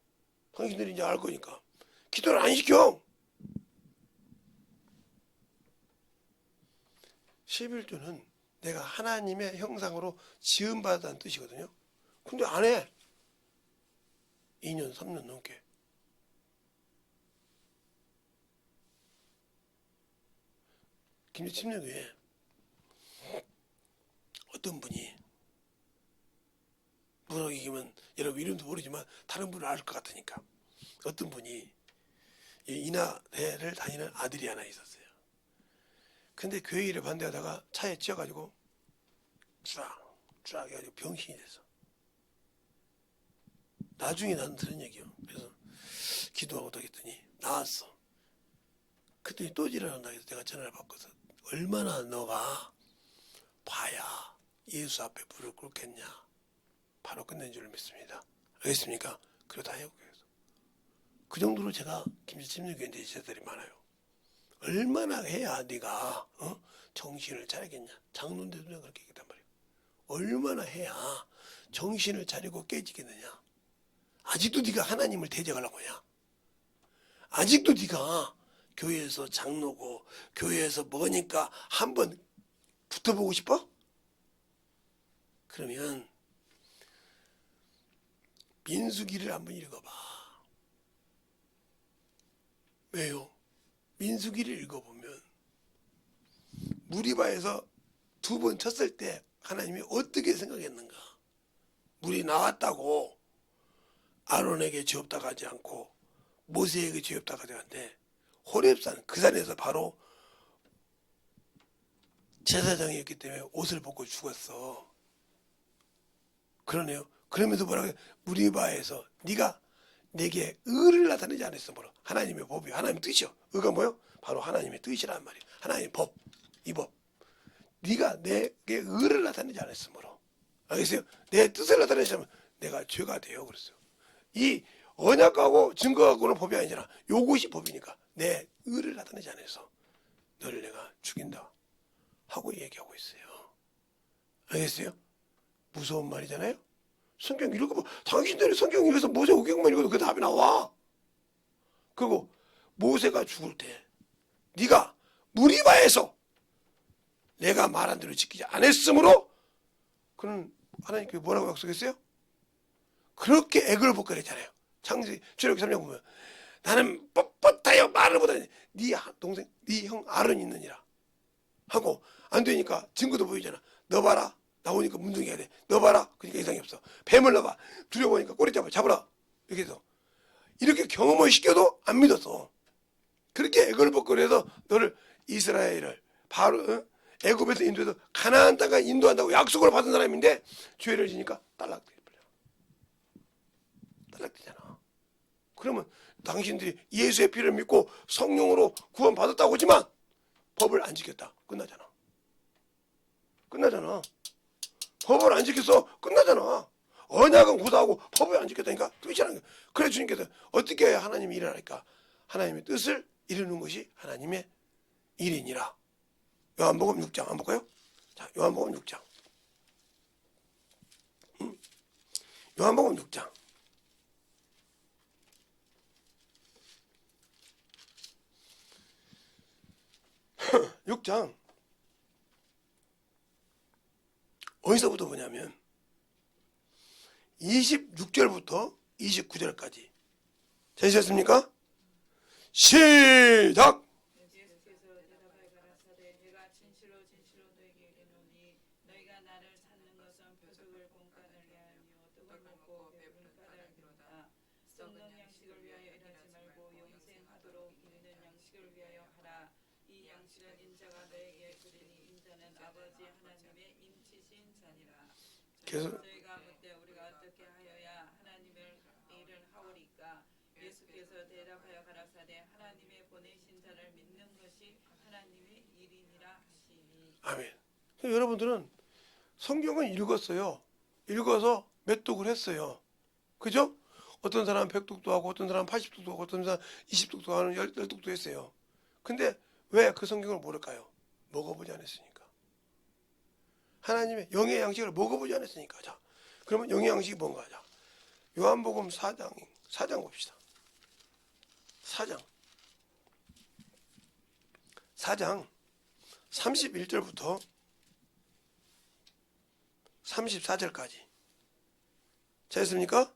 당신들이 이제 알 거니까. 기도를 안 시켜. 11조는 내가 하나님의 형상으로 지음받았다는 뜻이거든요. 근데 안 해. 2년, 3년 넘게. 김제 침례교회 어떤 분이 뭐라고 얘기하면 여러분 이름도 모르지만 다른 분을 알 것 같으니까 어떤 분이 인하대를 다니는 아들이 하나 있었어요. 근데 교회 일에 반대하다가 차에 치여가지고 쫙 해가지고 병신이 됐어. 나중에 나는 들은 얘기요. 그래서 기도하고 더 했더니 나았어. 그랬더니 또 지랄한다 해서 내가 전화를 받고서 얼마나 너가 봐야 예수 앞에 불을 꿇겠냐. 바로 끝낸 줄 믿습니다. 알겠습니까? 그러다 해요. 그 정도로 제가 김치찜육교인데 제자들이 많아요. 얼마나 해야 네가 정신을 차리겠냐. 장로인데도 내가 그렇게 얘기했단 말이에요. 얼마나 해야 정신을 차리고 깨지겠느냐. 아직도 네가 하나님을 대적하려고 하냐. 아직도 네가 교회에서 장로고 교회에서 뭐니까 한번 붙어보고 싶어? 그러면 민수기를 한번 읽어봐. 왜요? 민수기를 읽어보면 무리바에서 2번 쳤을 때 하나님이 어떻게 생각했는가? 물이 나왔다고 아론에게 죄없다고 하지 않고 모세에게 죄없다고 하지 않는데 호렙산 그 산에서 바로 제사장이었기 때문에 옷을 벗고 죽었어. 그러네요. 그러면서 뭐라고 해요? 무리바에서 네가 내게 의를 나타내지 않았어. 뭐라? 하나님의 법이 하나님의 뜻이요. 의가 뭐요? 바로 하나님의 뜻이란 말이에요. 하나님의 법, 이 법. 네가 내게 의를 나타내지 않았어. 뭐라? 알겠어요? 내 뜻을 나타내자면 내가 죄가 돼요. 그랬어요. 이 언약하고 증거하고는 법이 아니잖아. 요것이 법이니까 내 의를 나타내지 않아서 너를 내가 죽인다 하고 얘기하고 있어요. 알겠어요? 무서운 말이잖아요. 성경 읽어봐. 당신들이 성경 읽어서 모세 5경만 읽어도 그 답이 나와. 그리고 모세가 죽을 때 네가 무리바에서 내가 말한 대로 지키지 않았으므로 그는 하나님께 뭐라고 약속했어요? 그렇게 애걸 복걸했잖아요. 창세기 출애굽기 3장 보면 나는 뻣뻣하여 말을 못하니 네 동생 네 형 아론 있느니라 하고 안 되니까 증거도 보이잖아. 너 봐라. 나오니까 문둥이가 돼. 너 봐라. 그러니까 이상이 없어. 뱀을 넣어봐. 두려워하니까 꼬리 잡아라. 이렇게 해서 이렇게 경험을 시켜도 안 믿었어. 그렇게 애걸복걸해서 너를 이스라엘을 바로 애굽에서 인도해서 가나안 땅에 인도한다고 약속을 받은 사람인데 죄를 지니까 딸락되잖아. 그러면 당신들이 예수의 피를 믿고 성령으로 구원받았다고 하지만 법을 안 지켰다. 끝나잖아. 법을 안 지켰어. 끝나잖아. 언약은 고사하고 법을 안 지켰다니까 끝이라는 거야. 그래 주님께서 어떻게 해야 하나님이 일을 할까? 하나님의 뜻을 이루는 것이 하나님의 일이니라. 요한복음 6장 한번 볼까요? 자, 요한복음 6장. 요한복음 6장. 6장. 어디서부터 보냐면 26절부터 29절까지. 되셨습니까? 시작! 예수께서 대답하여 가라사대 내가 진실로 너희에게 이르노니 너희가 나를 찾는 것은 표적을 본받으려 하며 떡을 먹고 배부른 까닭이로다. 썩는 양식을 위하여 일하지 말고 영생하도록 있는 양식을 위하여 하라. 이 양식은 인자가 너에게 주리니 인자는 아버지 하나님의 인치신 자니라. 계속 저희가 묻되 우리가 어떻게 하여야 하나님의 일을 하오리까? 예수께서 대답하여 가라사대 하나님의 보내신 자를 믿는 것이 하나님의 일이니라 하시니. 아멘. 여러분들은 성경을 읽었어요. 읽어서 몇 독을 했어요. 그죠? 어떤 사람은 100독도 하고 어떤 사람은 80독도 하고 어떤 사람은 20독도 하는 10독도 했어요. 근데 왜 그 성경을 모를까요? 먹어보지 않았으니까. 하나님의 영의 양식을 먹어보지 않았으니까. 자, 그러면 영의 양식이 뭔가? 자, 요한복음 4장 봅시다. 4장 31절부터 34절까지. 됐습니까?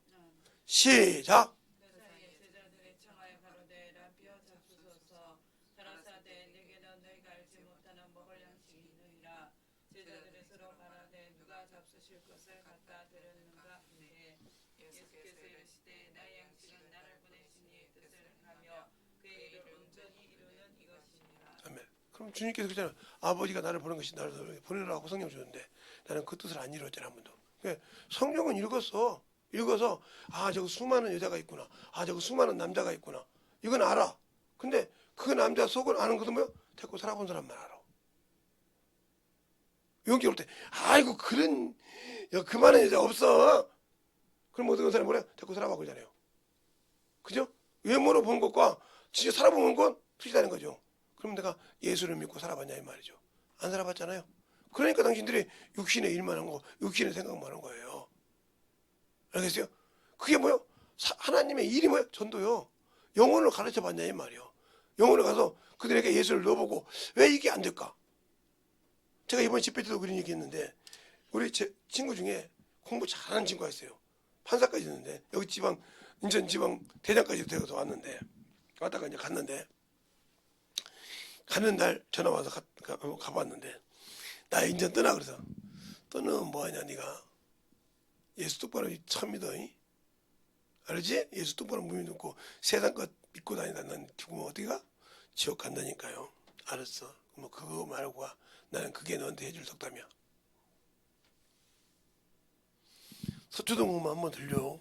시작! 그 사이에 제자들이 청하여 가로되 라비어 잡수소서. 가라사대 내게는 너희가 알지 못하는 먹을 양식이 있느니라. 제자들이 서로 말하되 누가 잡수실 것을 갖다 드렸는가 하네. 예수께서 이르시되 나의 양식은 나를 보내신 이의 뜻을 행하며 그의 일을 온전히 이루는 이것이니라. 아멘. 그럼 주님께서 그잖아요. 아버지가 나를 보낸 것이 나를 보내라고 성경 주는데 나는 그 뜻을 안 이루었잖아 한 번도. 성경은 읽었어. 읽어서 아 저거 수많은 여자가 있구나. 아 저거 수많은 남자가 있구나. 이건 알아. 근데 그 남자 속을 아는 것도 뭐야? 데리고 살아본 사람만 알아. 용기 올 때, 아이고 그런 그만한 여자 없어. 그럼 어떤 사람이 뭐래? 데리고 살아봐 그러잖아요. 그죠? 외모로 보는 것과 진짜 살아보는 건 틀리다는 거죠. 그럼 내가 예수를 믿고 살아봤냐 이 말이죠. 안 살아봤잖아요. 그러니까 당신들이 육신의 일만 한 거, 육신의 생각만 하는 거예요. 알겠어요? 그게 뭐요? 하나님의 일이 뭐요? 전도요. 영혼을 가르쳐 봤냐 이 말이요. 영혼을 가서 그들에게 예수를 넣어보고 왜 이게 안 될까? 제가 이번 집회 때도 그런 얘기 했는데 우리 제 친구 중에 공부 잘하는 친구가 있어요. 판사까지 있는데 여기 지방 인천 지방 대장까지 되어서 왔는데 왔다가 이제 갔는데 가는 날 전화 와서 가봤는데 나 인천 떠나 그래서 떠나면 뭐하냐 네가 예수 똑바로 처음 믿어 알지? 예수 똑바로 믿고 세상 것 믿고 다니다 난 죽으면 어디 가? 지옥 간다니까요. 알았어. 뭐 그거 말고 와. 나는 그게 너한테 해줄 덕담이야. 서초동음악 한번 들려.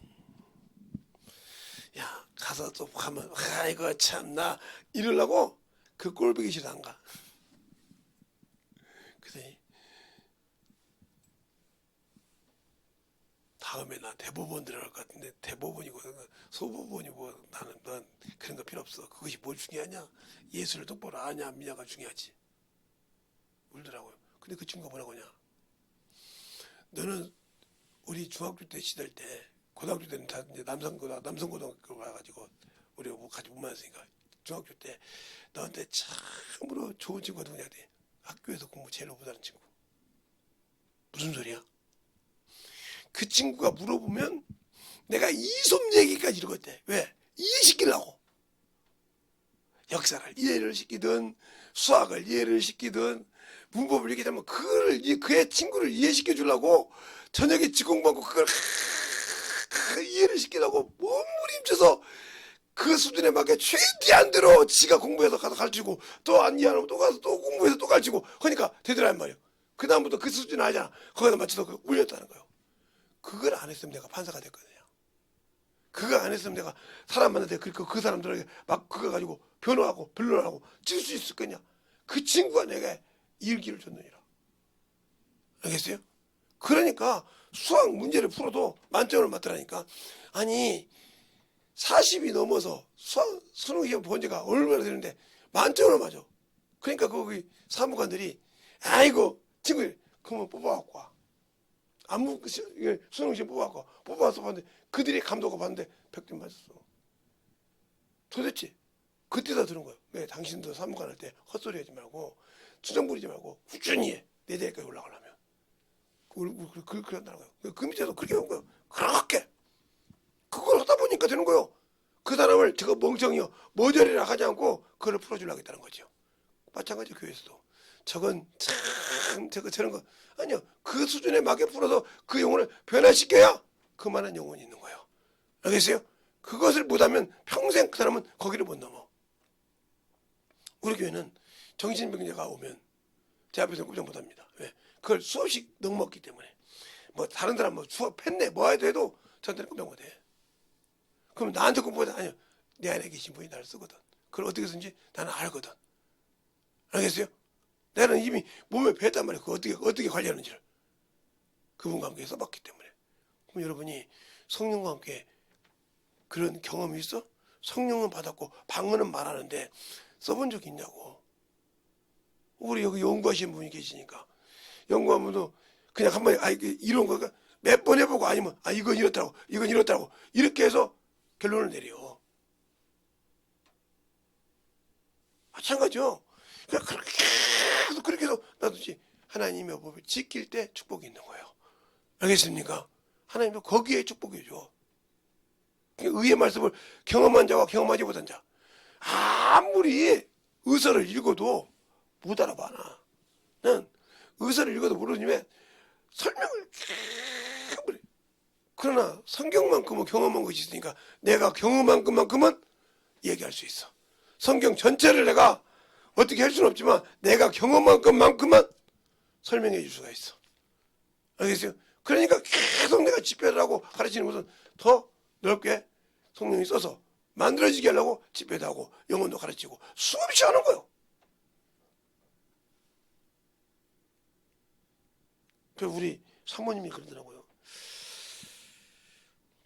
야 가서 또 가면 아이고 참나 이러려고 그 꼴보기 싫어 안 가. 그래 다음에 나 대법원 들어갈 것 같은데 대법원이고 소법원이고 나는 넌 그런 거 필요 없어. 그것이 뭘 중요하냐? 예수를 똑바로 아냐 안 믿냐가 중요하지. 울더라고요. 근데 그 친구가 뭐라고 하냐? 너는 우리 중학교 때 시절 때 고등학교 때는 다 이제 남성고등학교 가가지고 우리가 뭐 같이 못 만났으니까 중학교 때 너한테 참으로 좋은 친구가 누구냐? 학교에서 공부 제일 못하는 친구. 무슨 소리야? 그 친구가 물어보면 내가 이솜 얘기까지 읽었대. 왜? 이해시키려고. 역사를 이해를 시키든 수학을 이해를 시키든 문법을 얘기하면 그의 친구를 이해시켜 주려고 저녁에 직공받고 그걸 이해를 시키려고 몸부림쳐서 그 수준에 맞게 최대한대로 지가 공부해서 가서 가르치고 또 안 이해하면 또 가서 또 공부해서 또 가르치고 그러니까 되더란 말이에요. 그 다음부터 그 수준 알잖아. 거기다 맞춰서 울렸다는 거예요. 그걸 안 했으면 내가 판사가 됐거든요. 그거 안 했으면 내가 사람 만날 때 그 사람들에게 막 그거 가지고 변호하고 변론하고 찍을 수 있을 거냐. 그 친구가 내게 일기를 줬느니라. 알겠어요? 그러니까 수학 문제를 풀어도 만점을 맞더라니까. 아니 40이 넘어서 수능 시험 본 지가 얼마나 되는데 만점을 맞아. 그러니까 거기 사무관들이 아이고 친구 그러면 뽑아갖고 와. 수능 시험 뽑아서 봤는데 그들이 감독을 봤는데 100점 맞았어. 도대체 그때다 들은 거예요. 왜 당신도 사무관 할 때 헛소리 하지 말고 투정 부리지 말고 꾸준히 해. 내 대회까지 올라가려면. 그렇게 한다는 거예요. 그 밑에서 그렇게 한 거예요. 그렇게. 그걸 하다 보니까 되는 거예요. 그 사람을 저거 멍청이요. 모델이라 하지 않고 그걸 풀어주려고 했다는 거죠. 마찬가지 교회에서도. 저건 참 저런 거. 아니요. 그 수준에 맞게 풀어서 그 영혼을 변화시켜야 그만한 영혼이 있는 거예요. 알겠어요? 그것을 못하면 평생 그 사람은 거기를 못 넘어. 우리 교회는 정신병자가 오면 제 앞에서 꼼짝 못합니다. 왜? 그걸 수없이 넘었기 때문에. 뭐 다른 사람 뭐 수업 했네 뭐 해도 저한테는 꼼짝 못해. 그럼 나한테 공부하다 아니요. 내 안에 계신 분이 나를 쓰거든. 그걸 어떻게 쓰는지 나는 알거든. 알겠어요? 나는 이미 몸에 뱉단 말이에요. 그거 어떻게 관리하는지를. 그분과 함께 써봤기 때문에. 그럼 여러분이 성령과 함께 그런 경험이 있어? 성령은 받았고 방언은 말하는데 써본 적이 있냐고. 우리 여기 연구하시는 분이 계시니까 연구한 분도 그냥 한 번에 이런 거 몇 번 해보고 아니면 이건 이렇더라고 이렇게 해서 결론을 내려. 마찬가지죠. 그렇게 해서 나도지 하나님의 법을 지킬 때 축복이 있는 거예요. 알겠습니까? 하나님도 거기에 축복해 줘. 의의 말씀을 경험한 자와 경험하지 못한 자 아무리 의서를 읽어도 못 알아봐. 난 의서를 읽어도 모르지만 설명을 해버려. 그러나 성경만큼은 경험한 것이 있으니까 내가 경험한 것만큼은 얘기할 수 있어. 성경 전체를 내가 어떻게 할 수는 없지만 내가 경험한 것만큼은 설명해 줄 수가 있어. 알겠어요? 그러니까 계속 내가 집회를 하고 가르치는 것은 더 넓게 성령이 써서 만들어지게 하려고 집회도 하고 영혼도 가르치고 수없이 하는 거예요. 그래서 우리 사모님이 그러더라고요.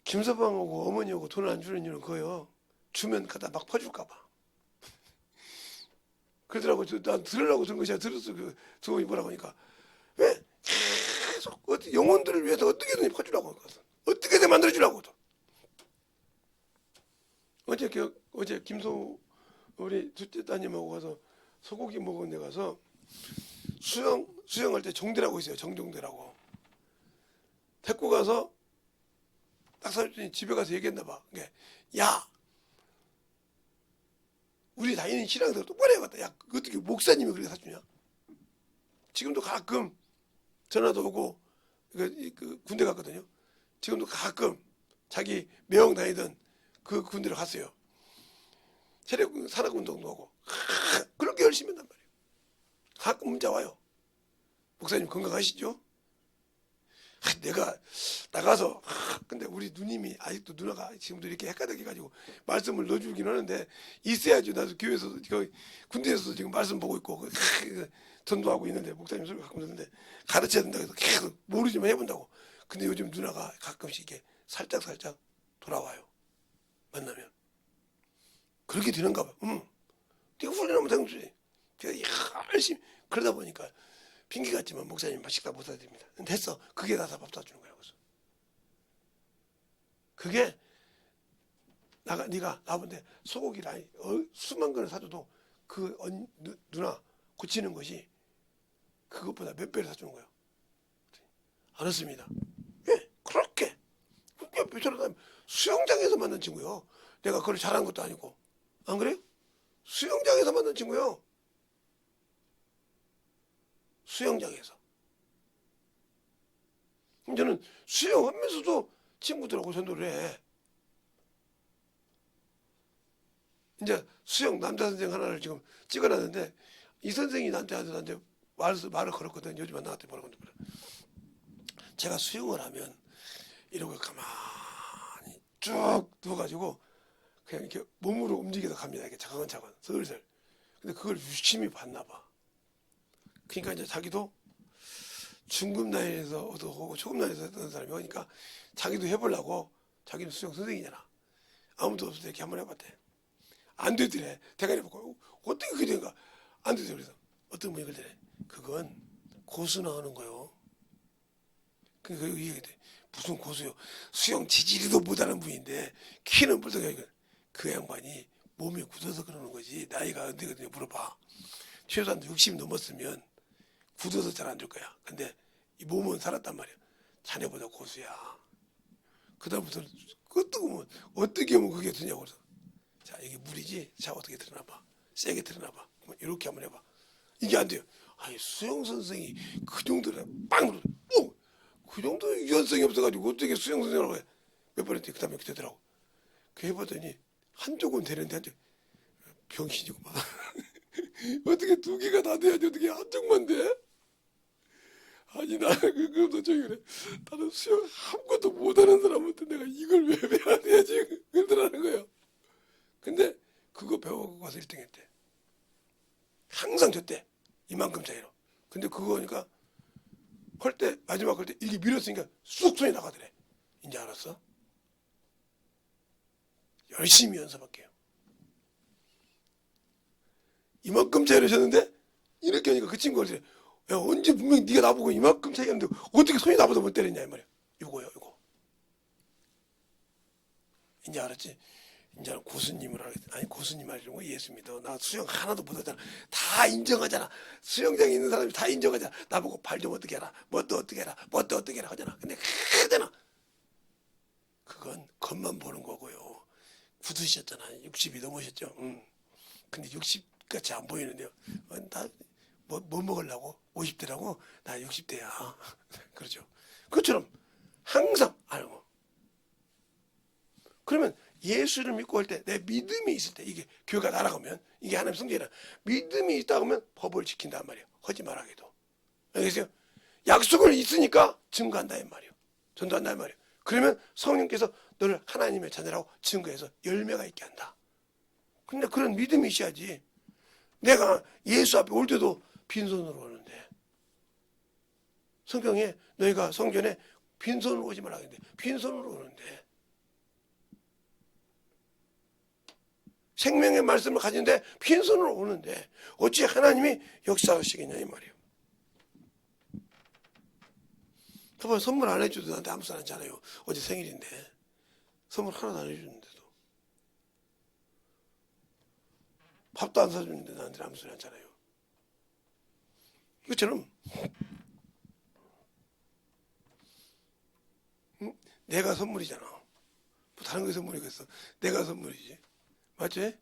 김서방하고 어머니하고 돈을 안 주는 이유는 그거예요. 주면 갖다 막 퍼줄까 봐. 그러더라고. 난 들으려고 든 것이야. 들었어. 두 분이 뭐라고 하니까. 왜? 계속 영혼들을 위해서 어떻게든 퍼주라고. 어떻게든 만들어주라고. 어제 김소 우리 둘째 따님하고 가서 소고기 먹은 데 가서 수영할 때 종대라고 있어요. 정종대라고. 데리고 가서 딱 사줬더니 집에 가서 얘기했나 봐. 야, 우리 다니는 신앙들 똑바로 해야겠다. 야, 어떻게 목사님이 그렇게 사주냐? 지금도 가끔 전화도 오고 그 군대 갔거든요. 지금도 가끔 자기 매형 다니던 그 군대로 갔어요. 세력 산악운동도 하고 그렇게 열심히 한단 말이에요. 가끔 문자 와요. 목사님 건강하시죠? 내가 나가서 근데 우리 누님이 아직도 누나가 지금도 이렇게 헷갈려가지고 말씀을 넣어주긴 하는데 있어야지. 나도 교회에서 군대에서 지금 말씀 보고 있고 전도하고 있는데 목사님 소리 가끔 듣는데 가르쳐야 된다고 해서 계속 모르지만 해본다고. 근데 요즘 누나가 가끔씩 이렇게 살짝 돌아와요. 만나면 그렇게 되는가 봐. 네가 훈련하면 되는 거지. 제가 열심히 그러다 보니까 핑계 같지만 목사님 식사 못 사드립니다. 근데 했어. 그게 나서 밥 사주는 거야. 그래서 그게 네가 나본데 소고기를 수만 그릇 사줘도 그 누나 고치는 것이 그것보다 몇 배를 사주는 거야. 알았습니다. 예, 그렇게 몇천원 수영장에서 만난 친구요. 내가 그걸 잘한 것도 아니고. 안 그래요? 수영장에서 만난 친구요. 수영장에서. 그럼 저는 수영하면서도 친구들하고 전도를 해. 이제 수영 남자 선생 하나를 지금 찍어놨는데 이 선생이 나한테 말을 걸었거든. 요즘 나한테 뭐라고 하는데 제가 수영을 하면 이러고 가만히 쭉 누워가지고 그냥 이렇게 몸으로 움직여서 갑니다. 이렇게 차근차근 슬슬. 근데 그걸 유심히 봤나 봐. 그러니까 이제 자기도 중급 나이에서 오고 초급 나이에서 했던 사람이 오니까 자기도 해보려고. 자기는 수영 선생이잖아. 아무도 없을 때 이렇게 한번 해봤대. 안 되더래. 대가리 보고 어떻게 그게 된가. 안 되더래. 그래서 어떤 분이 그러더래. 그건 고수 나오는 거요. 그러니까 이게 무슨 고수요. 수영 지지리도 못하는 분인데 키는 벌떡 그 양반이 몸이 굳어서 그러는 거지. 나이가 언제거든요. 물어봐. 최소한 60 넘었으면 굳어서 잘 안 될 거야. 근데 이 몸은 살았단 말이야. 자네보다 고수야. 그다음부터 끄떡하면 어떻게 하면 그게 되냐고. 그래서 자, 이게 물이지. 자, 어떻게 틀어놔봐. 세게 틀어놔봐. 이렇게 한번 해봐. 이게 안 돼요. 아니, 수영 선생이 그 정도는 빵 물어. 그 정도 유연성이 없어가지고 어떻게 수영 선생이라고 해. 몇 번 했더니 그 다음에 그렇게 되더라고. 그 해봤더니 한쪽은 되는데 한쪽 병신이구만. 어떻게 두 개가 다 돼야지 어떻게 한쪽만 돼? 아니 나는 그것도 저기 그래. 나는 수영 아무것도 못하는 사람한테 내가 이걸 왜 배워야 되지? 그러더라는 거예요. 근데 그거 배우고 가서 1등 했대. 항상 졌대. 이만큼 차이로. 근데 그거 하니까 할 때 마지막 할 때 이게 밀었으니까 쑥 손이 나가더래. 이제 알았어? 열심히 연습할게요. 이만큼 차이를 졌는데 이렇게 하니까 그 친구가 그래. 야, 언제 분명히 네가 나보고 이만큼 차이가 있는데 어떻게 손이 나보다 못 때렸냐 이 말이야. 이거요. 이제 알았지? 이제는 고수님을 하겠다. 아니 고수님 하려는 거 예수 믿어. 나 수영 하나도 못하잖아. 다 인정하잖아. 수영장에 있는 사람이 다 인정하잖아. 나보고 발 좀 어떻게 해라. 뭣도 어떻게 해라. 뭣도 어떻게 해라 하잖아. 근데 하잖아. 그건 겉만 보는 거고요. 굳으셨잖아. 60이 넘으셨죠. 근데 60같이 안 보이는데요. 나 뭐 먹으려고? 50대라고? 나 60대야. 그렇죠. 그것처럼 항상 알고. 그러면 예수를 믿고 할 때 내 믿음이 있을 때 이게 교회가 날아가면 이게 하나님 성전이라 믿음이 있다 하면 법을 지킨단 말이에요. 하지 말아게도. 알겠어요? 약속을 있으니까 증거한다 이 말이에요. 전도한다 이 말이에요. 그러면 성령께서 너를 하나님의 자녀라고 증거해서 열매가 있게 한다. 근데 그런 믿음이 있어야지. 내가 예수 앞에 올 때도 빈손으로 오는데, 성경에 너희가 성전에 빈손으로 오지 말라 했는데 빈손으로 오는데, 생명의 말씀을 가지는데 빈손으로 오는데 어찌 하나님이 역사하시겠냐 이 말이에요. 저번에 선물 안 해줘도 나한테 아무 말 안 하잖아요. 어제 생일인데 선물 하나도 안 해주는데도, 밥도 안 사주는데 나한테 아무 소리 안 하잖아요. 이것처럼 내가 선물이잖아. 뭐 다른 게 선물이겠어. 내가 선물이지. 맞지?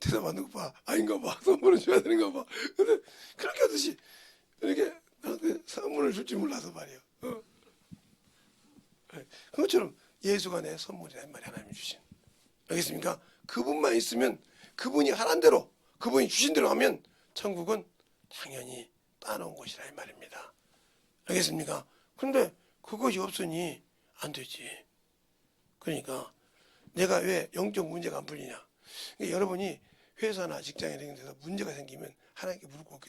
대답 받는 거 봐. 아닌가 봐. 선물을 줘야 되는가 봐. 근데 그렇게 하듯이 이렇게 선물을 줄지 몰라서 말이에요. 그것처럼 예수가 내 선물이라 이 말이 하나님이 주신. 알겠습니까? 그분만 있으면, 그분이 하란 대로, 그분이 주신 대로 하면 천국은 당연히 따놓은 곳이라 이 말입니다. 알겠습니까? 근데 그것이 없으니 안 되지. 그러니까 내가 왜 영적 문제가 안 풀리냐. 그러니까 여러분이 회사나 직장에 이런 데서 문제가 생기면 하나님께 무릎 꿇고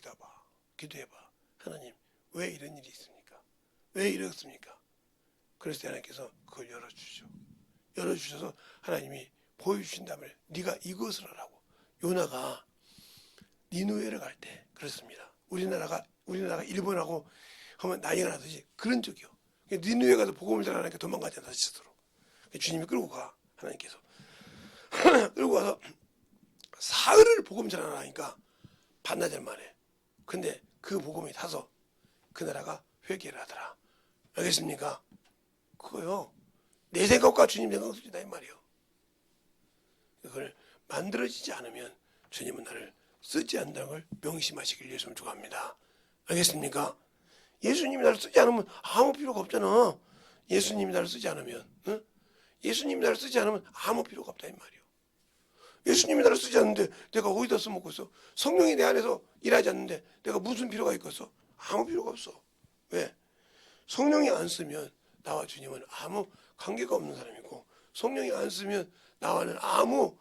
기도해봐. 하나님, 왜 이런 일이 있습니까? 왜 이렇습니까? 그래서 하나님께서 그걸 열어주죠. 열어주셔서 하나님이 보여주신 다음에 네가 이것을 하라고. 요나가 니누에를 갈 때 그렇습니다. 우리나라가 일본하고 하면 난리가 나듯이 그런 적이요. 니누에 가서 복음을 전하니까 도망가지 않아 스스로. 주님이 끌고 가. 하나님께서 끌고 가서 사흘을 복음 전하니까 반나절 만에. 근데 그 복음이 타서 그 나라가 회개를 하더라. 알겠습니까? 그거요, 내 생각과 주님 생각 수준이다 이 말이에요. 그걸 만들어지지 않으면 주님은 나를 쓰지 않는다는 걸 명심하시길 예수님 축원합니다. 알겠습니까? 예수님이 나를 쓰지 않으면 아무 필요가 없잖아. 예수님이 나를 쓰지 않으면, 응? 예수님이 나를 쓰지 않으면 아무 필요가 없다 이 말이에요. 예수님이 나를 쓰지 않는데 내가 어디다 써먹고 있어? 성령이 내 안에서 일하지 않는데 내가 무슨 필요가 있겠어? 아무 필요가 없어. 왜? 성령이 안 쓰면 나와 주님은 아무 관계가 없는 사람이고, 성령이 안 쓰면 나와는 아무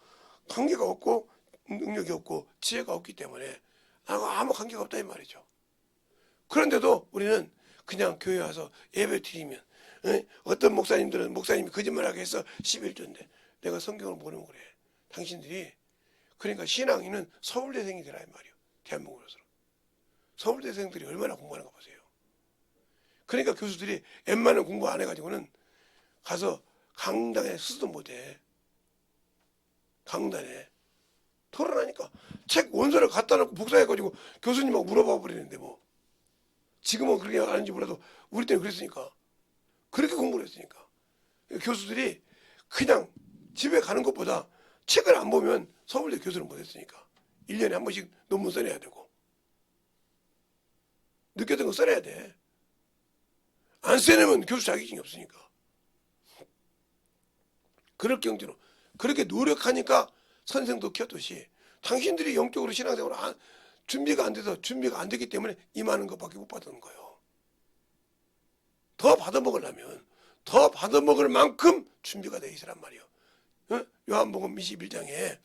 관계가 없고 능력이 없고 지혜가 없기 때문에 나하고 아무 관계가 없다 이 말이죠. 그런데도 우리는 그냥 교회 와서 예배 드리면, 어떤 목사님들은 목사님이 거짓말하게 해서 11조인데 내가 성경을 모르면 그래. 당신들이 그러니까 신앙인은 서울대생이 되라 이 말이에요. 대한민국에서 서울대생들이 얼마나 공부하는가 보세요. 그러니까 교수들이 웬만한 공부 안 해가지고는 가서 강당에 스도 못해. 강단에 토론하니까 책 원서를 갖다 놓고 복사해가지고 교수님하고 물어봐 버리는데, 뭐 지금은 그렇게 하는지 몰라도 우리 때는 그랬으니까, 그렇게 공부를 했으니까. 교수들이 그냥 집에 가는 것보다 책을 안 보면 서울대 교수를 못했으니까 1년에 한 번씩 논문 써내야 되고 느꼈던 거 써내야 돼. 안 써내면 교수 자격증이 없으니까. 그럴 경지로 그렇게 노력하니까 선생도 키웠듯이 당신들이 영적으로 신앙생활 준비가 안 돼서 준비가 안 되기 때문에 임하는 것밖에 못 받는 거예요. 더 받아먹으려면 더 받아먹을 만큼 준비가 돼 있으란 말이에요. 요한복음 21장에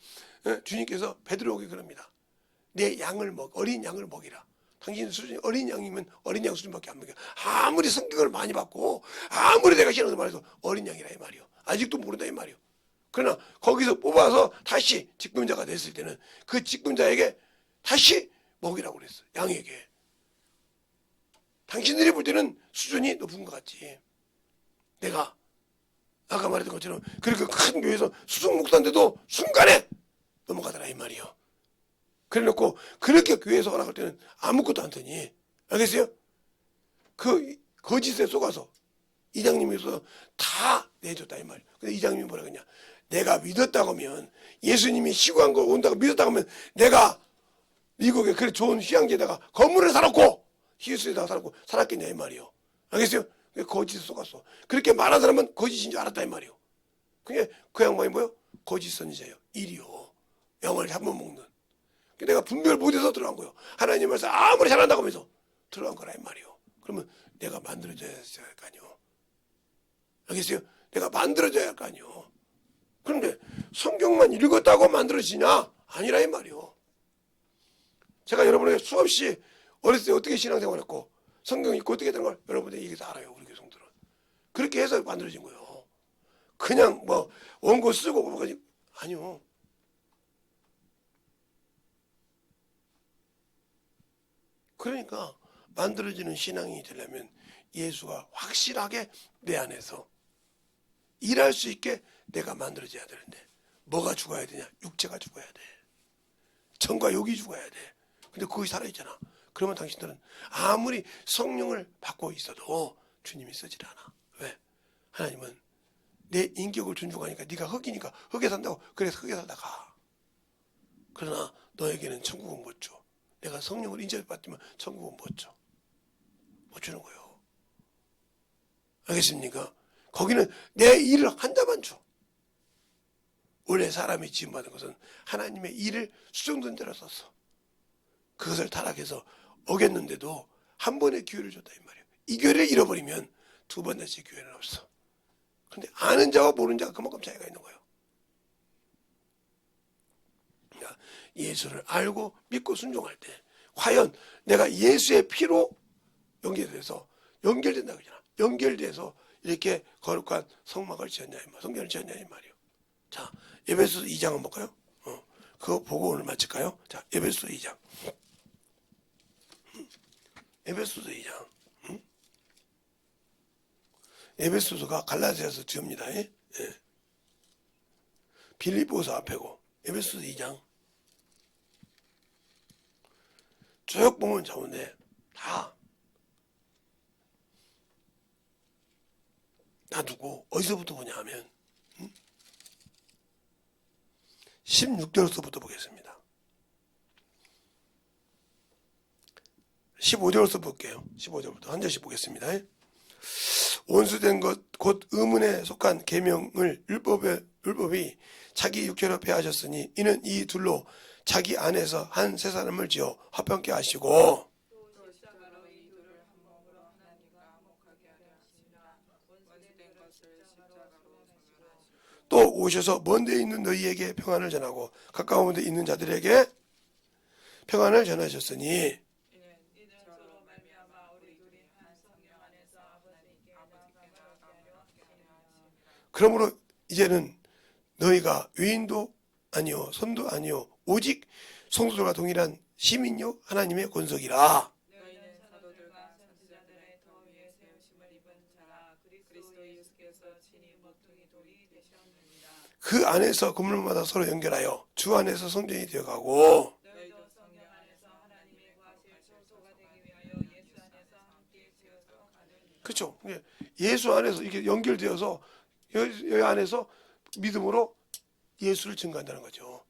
주님께서 베드로에게 그럽니다. 내 양을 어린 양을 먹이라. 당신 수준이 어린 양이면 어린 양 수준밖에 안 먹여. 아무리 성경을 많이 받고 아무리 내가 신앙을 말해서 어린 양이라 이 말이요. 아직도 모른다 이 말이요. 그러나 거기서 뽑아서 다시 직분자가 됐을 때는 그 직분자에게 다시 먹이라고 그랬어. 양에게. 당신들이 볼 때는 수준이 높은 것 같지. 내가 아까 말했던 것처럼 그렇게 큰 교회에서 수석 목사인데도 순간에 넘어가더라 이 말이요. 그래놓고 그렇게 교회에서 허락할 때는 아무것도 안 되니, 알겠어요? 그 거짓에 속아서 이장님에서 다 내줬다 이 말이에요. 근데 이장님이 뭐라 그러냐, 내가 믿었다고 하면, 예수님이 시구한 거 온다고 믿었다고 하면 내가 미국에 그래 좋은 휴양지에다가 건물을 사놓고 히스에다가 사놓고 살았겠냐 이 말이요. 알겠어요? 거짓에 속았어. 그렇게 말한 사람은 거짓인 줄 알았다 이 말이요. 그게 그 양반이 뭐요? 거짓 선지자예요. 일이요. 영을 잡아먹는. 내가 분별 못해서 들어간 거예요. 하나님 말씀 아무리 잘한다고 하면서 들어간 거라 이 말이요. 그러면 내가 만들어줘야 할 거 아니요. 알겠어요? 내가 만들어져야 할 거 아니요. 그런데 성경만 읽었다고 만들어지냐? 아니라 이 말이요. 제가 여러분에게 수없이 어렸을 때 어떻게 신앙생활했고 성경 읽고 어떻게 된 걸 여러분들이 이게 다 알아요. 우리 교성들은. 그렇게 해서 만들어진 거예요. 그냥 뭐 원고 쓰고 뭐까지 아니요. 그러니까 만들어지는 신앙이 되려면 예수가 확실하게 내 안에서 일할 수 있게 내가 만들어져야 되는데 뭐가 죽어야 되냐? 육체가 죽어야 돼. 정과 욕이 죽어야 돼. 근데 그것이 살아있잖아. 그러면 당신들은 아무리 성령을 받고 있어도 주님이 쓰질 않아. 왜? 하나님은 내 인격을 존중하니까 네가 흙이니까 흙에 산다고 그래서 흙에 살다 가. 그러나 너에게는 천국은 못 줘. 내가 성령을 인정받으면 천국은 못 줘. 못 주는 거예요. 알겠습니까? 거기는 내 일을 한다만 줘. 원래 사람이 지음받은 것은 하나님의 일을 수정된 대로 썼어. 그것을 타락해서 어겼는데도 한 번의 기회를 줬다 이 말이에요. 이 기회를 잃어버리면 두 번 다시 기회는 없어. 그런데 아는 자와 모르는 자가 그만큼 차이가 있는 거예요. 그러니까 예수를 알고 믿고 순종할 때 과연 내가 예수의 피로 연결된다 그러잖아. 연결돼서 이렇게 거룩한 성막을 지었냐 이 말, 성전을 지었냐 이 말이에요. 자, 에베소서 2장 한번 볼까요? 그거 보고 오늘 마칠까요? 자, 에베소서 2장. 에베소서 2장. 에베소서가 갈라디아서 뒤입니다. 예? 빌립보서 앞에고 에베소서 2장. 쭉 보면 좋은데 다 놔두고 어디서부터 보냐 하면 16절부터 보겠습니다. 15절부터 볼게요. 15절부터 한 절씩 보겠습니다. 원수된 것 곧 의문에 속한 계명을 율법이 자기 육체로 배하셨으니 이는 이 둘로 자기 안에서 한 세 사람을 지어 화평케 하시고 또 십자가로 이 둘을 한 몸으로 하나님과 화목하게 하려 하시니라. 원수된 것을 십자가로 소멸하시고 또 오셔서 먼 데 있는 너희에게 평안을 전하고 가까운 데 있는 자들에게 평안을 전하셨으니 이는 서로 말미암아 우리 둘이 한 성령 안에서 아버지께 나아가게 하려 하시니라. 그러므로 이제는 너희가 외인도 아니요 선도 아니요 오직 성도들과 동일한 시민요 하나님의 권속이라. 너희는 사도들과 선지자들의 더 위에 세우심을 입은 자라. 그리스도 예수께서 친히 모퉁이 돌이 되셨느니라. 그 안에서 건물마다 서로 연결하여 주 안에서 성전이 되어가고 너희도 성령 안에서 하나님의 거하실 소소가 되기 위하여 예수 안에서 함께 지어서 가느니라. 그렇죠. 예수 안에서 이게 연결되어서 여기 안에서 믿음으로 예수를 증거한다는 거죠.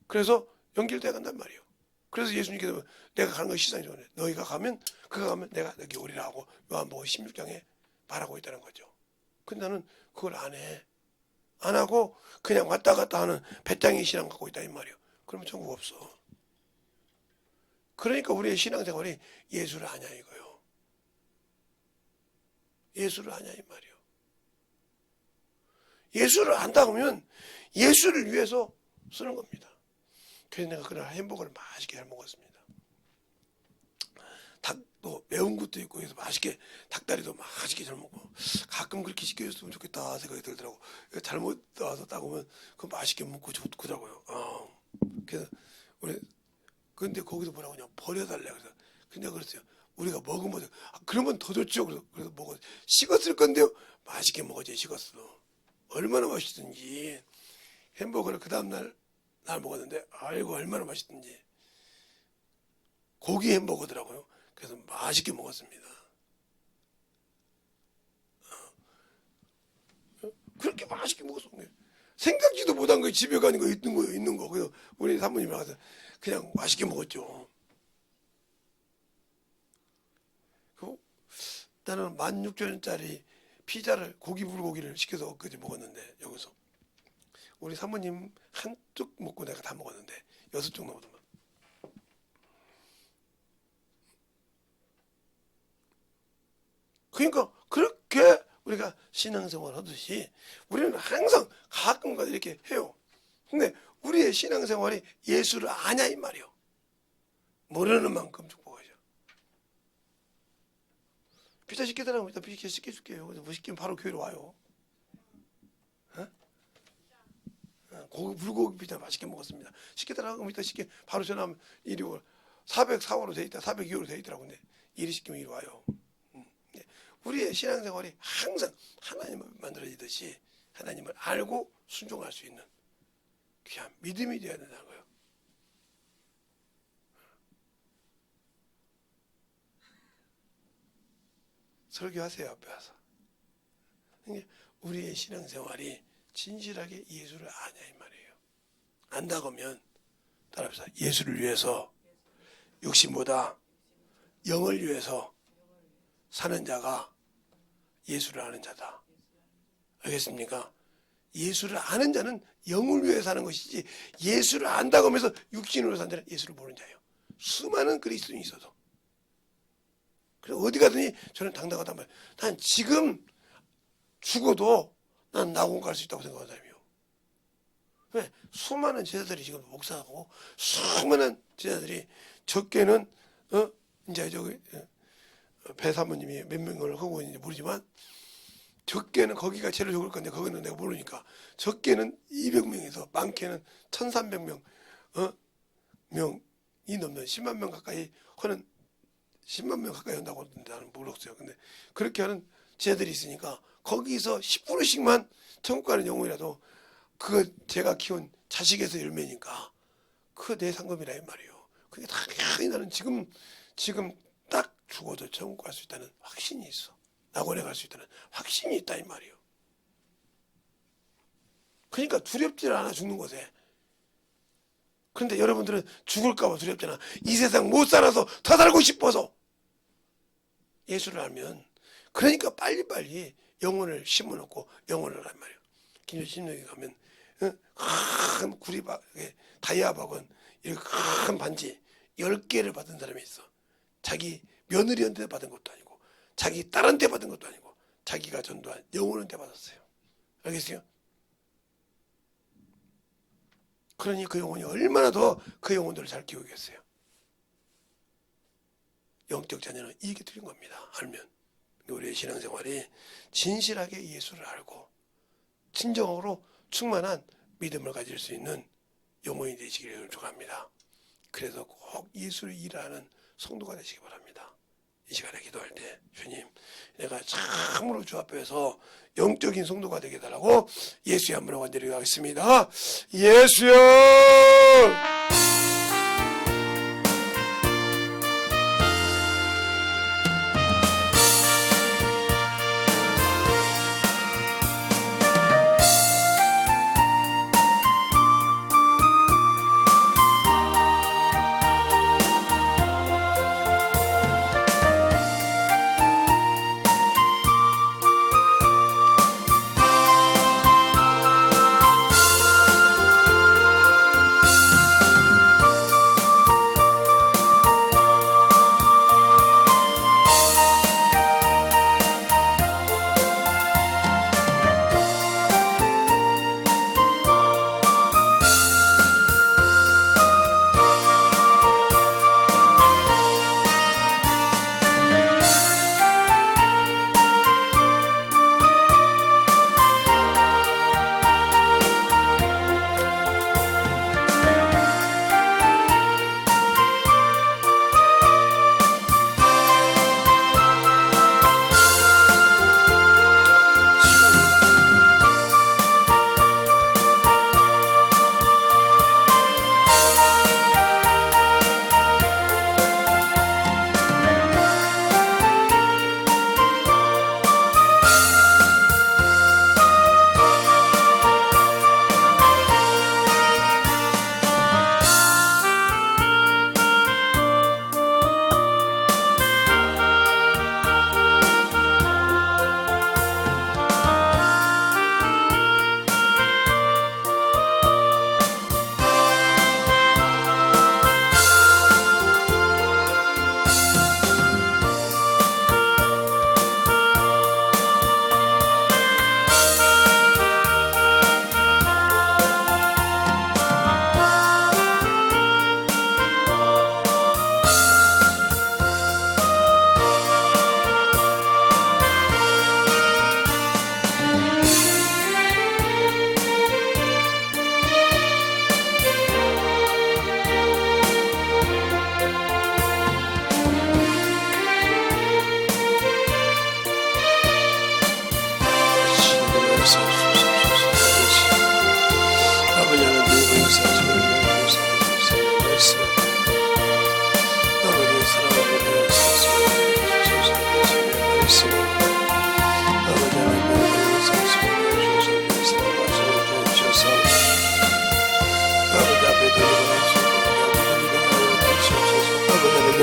그래서 연결되어 간단 말이에요. 그래서 예수님께서 내가 가는 거 시상이죠. 너희가 가면 그가 가면 내가 여기 오리라 하고 요한복음 16장에 말하고 있다는 거죠. 근데 나는 그걸 안 해. 안 하고 그냥 왔다 갔다 하는 배짱이 신앙 갖고 있다 이 말이에요. 그러면 천국 없어. 그러니까 우리의 신앙생활이 예수를 아냐 이거요. 예수를 아냐 이 말이에요. 예수를 안다 그러면 예수를 위해서 쓰는 겁니다. 그래서 내가 그날 햄버거를 맛있게 잘 먹었습니다. 닭도 매운 것도 있고 그래서 맛있게 닭다리도 맛있게 잘 먹고 가끔 그렇게 시켜줬으면 좋겠다 생각이 들더라고. 잘못 와서 따보면 그거 맛있게 먹고 좋더라고요. 그래서 우리 근데 거기서 뭐라고 그냥 버려달래. 그래서 근데 그랬어요. 우리가 먹으면 그러면 더 좋죠. 그래서 먹어 식었을 건데요. 맛있게 먹어야지 식었어. 얼마나 맛있든지 햄버거를 그 다음날 먹었는데 아이고 얼마나 맛있든지 고기 햄버거더라고요. 그래서 맛있게 먹었습니다. 그렇게 맛있게 먹었어. 생각지도 못한 거 집에 가는 거 있는 거. 그래서 우리 사모님이 와서 그냥 맛있게 먹었죠. 나는 16,000원짜리 피자를 고기 불고기를 시켜서 엊그제 먹었는데 여기서 우리 사모님 한쪽 먹고 내가 다 먹었는데 6쪽 넘어더만. 그러니까 그렇게 우리가 신앙생활 하듯이 우리는 항상 가끔가다 이렇게 해요. 근데 우리의 신앙생활이 예수를 아냐 이 말이요. 모르는 만큼 축복하죠. 피자 시키더라면 이따 피자 시켜줄게요. 뭐 시키면 바로 교회로 와요. 고기 불고기 피자 맛있게 먹었습니다. 시키더라고 이따 시켜 바로 전화하면 이리 오. 404호로 돼 있다. 402호로 돼 있더라고. 근데 이리 시키면 이리 와요. 우리의 신앙생활이 항상 하나님을 만들어지듯이 하나님을 알고 순종할 수 있는 귀한 믿음이 되어야 된다는 거예요. 설교하세요 앞에 와서. 우리의 신앙생활이 진실하게 예수를 아냐 이 말이에요. 안다고 하면 따라합시다. 예수를 위해서 육신보다 영을 위해서 사는 자가 예수를 아는 자다. 알겠습니까? 예수를 아는 자는 영을 위해 사는 것이지 예수를 안다고 하면서 육신으로 사는 자는 예수를 모르는 자예요. 수많은 그리스도인이 있어도. 그래서 어디 가더니 저는 당당하단 말이에요. 난 지금 죽어도 난 낙원 갈 수 있다고 생각하는 사람이에요. 왜? 수많은 제자들이 지금 목사하고 수많은 제자들이 적게는 이제 저기 배 사모님이 몇 명을 하고 있는지 모르지만 적게는 거기가 제일 적을 건데 거기는 내가 모르니까 적게는 200명에서 많게는 1300명 명이 넘는 10만 명 가까이 하는 10만 명 가까이 한다고 하는데 나는 모르겠어요. 근데 그렇게 하는 제자들이 있으니까 거기서 10%씩만 천국 가는 영혼이라도 그거 제가 키운 자식에서 열매니까 그거 내 상금이라 이 말이에요. 그게 당연히 나는 지금 딱 죽어도 천국 갈 수 있다는 확신이 있어. 낙원에 갈 수 있다는 확신이 있다 이 말이에요. 그러니까 두렵질 않아 죽는 것에. 그런데 여러분들은 죽을까 봐 두렵잖아. 이 세상 못 살아서 더 살고 싶어서. 예수를 알면 그러니까 빨리빨리 영혼을 심어놓고 영혼을 한 말이에요. 김효 신령에 가면 큰 구리박 다이아박은 이렇게 큰 반지 10개를 받은 사람이 있어. 자기 며느리한테 받은 것도 아니고 자기 딸한테 받은 것도 아니고 자기가 전도한 영혼한테 받았어요. 알겠어요? 그러니 그 영혼이 얼마나 더 그 영혼들을 잘 키우겠어요. 영적 자녀는 이게 틀린 겁니다. 알면. 우리의 신앙생활이 진실하게 예수를 알고 진정으로 충만한 믿음을 가질 수 있는 영혼이 되시기를 축원합니다. 그래서 꼭 예수를 일하는 성도가 되시기 바랍니다. 이 시간에 기도할 때 주님 내가 참으로 주 앞에서 영적인 성도가 되게 해달라고 예수의 한번을 간절히 하겠습니다. 예수여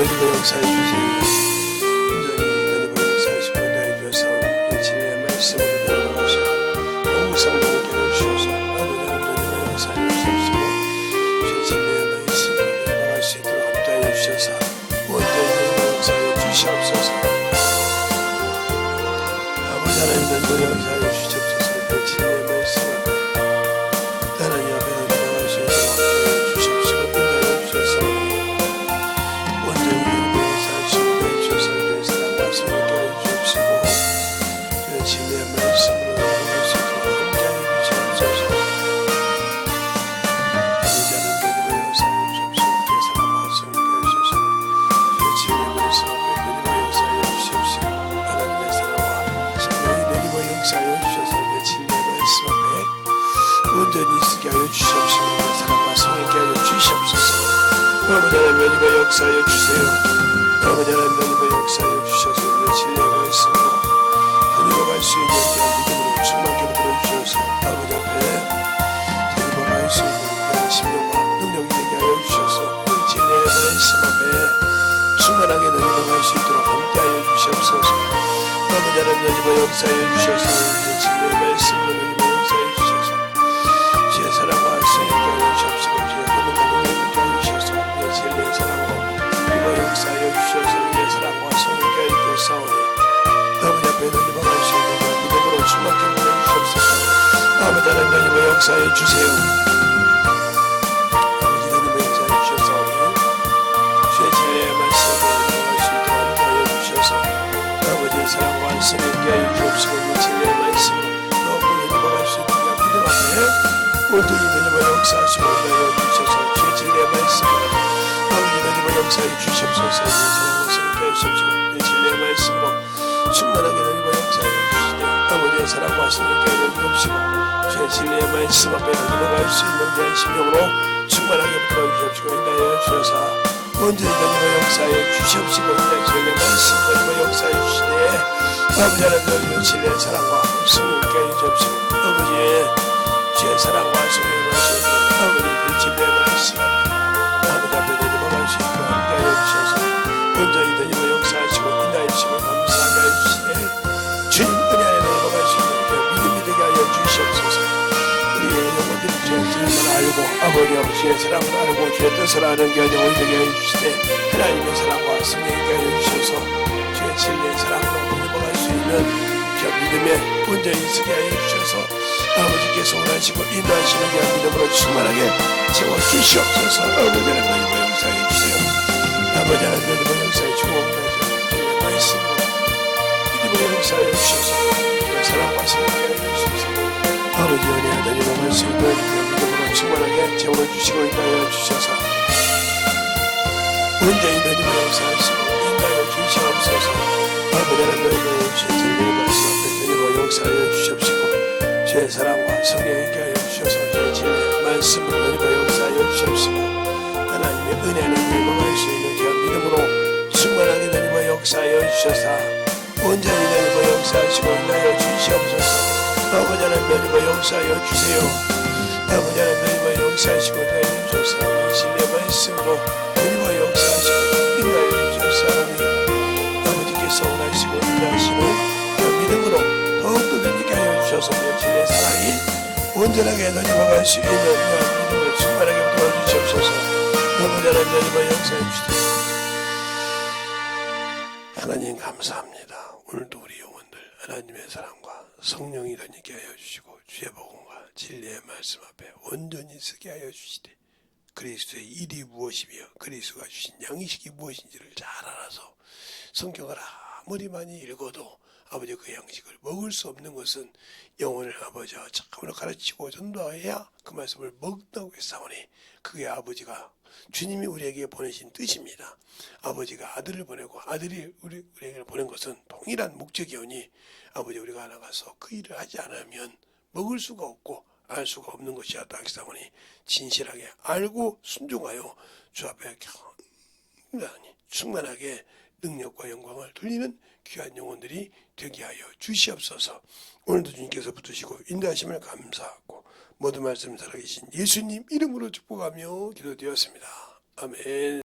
하나님의 역사해 주세요. 온전히 하나님의 역사하시고 인도해 주셔서 진리의 말씀으로 내려가셔 영성을 깨워주셔서 아버지 하나님의 역사해 주십시오. 진리의 말씀으로 내려갈 수 있도록 함께하여 주셔서 온전히 하나님의 역사해 주시옵소서. 아버지 하나님의 역사해 주시옵소서. 진리의 말씀을 하나님 앞에 내려갈 수 있도록 함께하여 주십시오. 인도해 주셔서 온전히 하나님의 역사하시고 인도해 주셔서 주의 사랑과 성령을 깨워 주십시고 주의 진리의 말씀으로 내려갈 수 있도록 함께하여 주시옵소서. 아버지 하나님의 역사해 주십시오. 주의 사랑과 성령을 깨워 주셔서 주의 진리의 말씀 앞에 내리고 역사해 주십시오. 하나님의 사랑과 성령이 내리고 역사해 주셔서 주의 진리의 말씀 앞에 온전히 있게 하여 주시옵시고 주의 사랑과 성령을 깨워 주시옵소서. 아버지 하나님 내리고 역사해 주세요. 아버지 하나님 내리고 역사해 주셔서 주의 진리의 말씀으로 내리고 갈 수 있는 믿음으로 충만케 만들어주셔서 아버지 앞에 내리고 갈 수 있는 그런 심령과 능력이 되게 하여 주셔서 그 진리의 말씀 앞에 충만하게 내리고 갈 수 있도록 함께하여 주시옵소서. 아버지 하나님 내리고 역사해 주셔서 그 진리의 말씀으로 내리고 역사해 주셔서 주의 사랑과 성령께 하여 주옵시고 주의 권능과 능력을 하여 주셔서 주의 진리의 사랑과 내리고 역사하여 주셔서 주의 사랑과 성령께 하여 주옵사오니 아버지 앞에 내리고 갈 수 있는 믿음으로 충만케 만들어주옵소서. 아버지 하나님 내리고 역사해 주세요. 아버지 내리고 역사해 주셔사오니 주의 진리의 말씀에 내리고 갈 수 있도록 하여 주셔서 아버지의 사랑과 성령께 하여 주옵시고 그 진리의 말씀으로 더욱더 내리고 갈 수 있는 믿음 앞에 온전히 내리고 역사하시고 하여 주셔서 주의 진리의 말씀으로 아버지 내리고 역사해 주시옵소서. 주의 사랑과 성령께 하여 주옵시고 주의 진리의 말씀으로 충만하게 내리고 역사해 주시되 아버지의 사랑과 성령께 하여 주옵시고 주의 진리의 말씀 앞에 내려갈 수 있는 내 심령으로 충만하게 붙들어 주시옵시고 인도하여 주셔서 온전히 내리고 역사해 주시옵시고 인도하여 진리의 말씀 내리고 역사해 주시되 아버지 하나님 진리의 사랑과 성령께 하여 주옵시고 아버지의 주의 사랑과 성령을 하시고 아버지의 진리의 말씀 아버지 앞에 내리고 갈 수 있도록 함께하여 주셔서 온전히 내리고 역사하시고 인도하여 주시고 감사하게 하여 주시되 주님 은혜 안에 내리고 갈 수 있는 믿음이 되게 하여 주시옵소서. 우리의 영혼들이 주의 진리를 알고 아버지 아버지의 사랑을 알고 주의 뜻을 아는 게 영혼이 되게 하여 주시되 하나님의 사랑과 성령이 되게 하여 주셔서 주의 진리의 사랑으로 내리고 갈 수 있는 그 믿음에 온전히 있게 하여 주셔서 아버지께서 원하시고 인도하시는 그 믿음으로 충만하게 채워주시옵소서. 아버지 하나님 내리고 역사해 주세요. 아버지 하나님 내리고 역사해 주고 주의 말씀으로 믿음으로 역사해 주셔서 주의 사랑과 성령께 하여 주셔서 아버지 은혜 내리고 갈 수 있는 믿음으로 충만하게 채워주시고 인도하여 주셔서 온전히 내리고 역사하시고 인도하여 주시옵소서. 아버지 하나님 내리고 주의 진리의 말씀 앞에 내리고 역사하여 주시옵시고 주의 사랑과 성령께 하여 주셔서 주의 진리의 말씀으로 내리고 역사하여 주시옵시고 하나님의 은혜를 내리고 갈 수 있는 그 믿음으로 충만하게 내리고 역사하여 주셔서 온전히 내리고 역사하시고 인도하여 주시옵소서. 아버지 하나님 내리고 역사하여 주세요. 아버지 하나님 내리고 역사하시고 인도하여 주셔서 진리의 말씀으로 내리고 역사하시고 인도하여 주셔서 아버지께서 원하시고 인도하시는 그 믿음으로 더욱더 내리게 하여 주셔서 진리의 사랑이 온전하게 내리고 갈 수 있는 그 믿음으로 충만하게 도와주시옵소서. 아버지 하나님 내리고 역사해 주시옵소서. 하나님 감사합니다. 오늘도 우리 영혼들 하나님의 사랑과 성령이 되게 하여 주시고 주의 복음과 진리의 말씀 앞에 온전히 서게 하여 주시되 그리스도의 일이 무엇이며 그리스도가 주신 양식이 무엇인지를 잘 알아서 성경을 아무리 많이 읽어도 아버지 그 양식을 먹을 수 없는 것은 영혼을 아버지와 참으로 가르치고 전도해야 그 말씀을 먹는다고 했사오니 그게 아버지가 주님이 우리에게 보내신 뜻입니다. 아버지가 아들을 보내고 아들이 우리에게 보낸 것은 동일한 목적이오니 아버지 우리가 나가서 그 일을 하지 않으면 먹을 수가 없고 알 수가 없는 것이었다 하시사오니 진실하게 알고 순종하여 주 앞에 충만하게 능력과 영광을 돌리는 귀한 영혼들이 되게 하여 주시옵소서. 오늘도 주님께서 붙으시고 인도하심을 감사하고 모든 말씀 살아계신 예수님 이름으로 축복하며 기도드렸습니다. 아멘.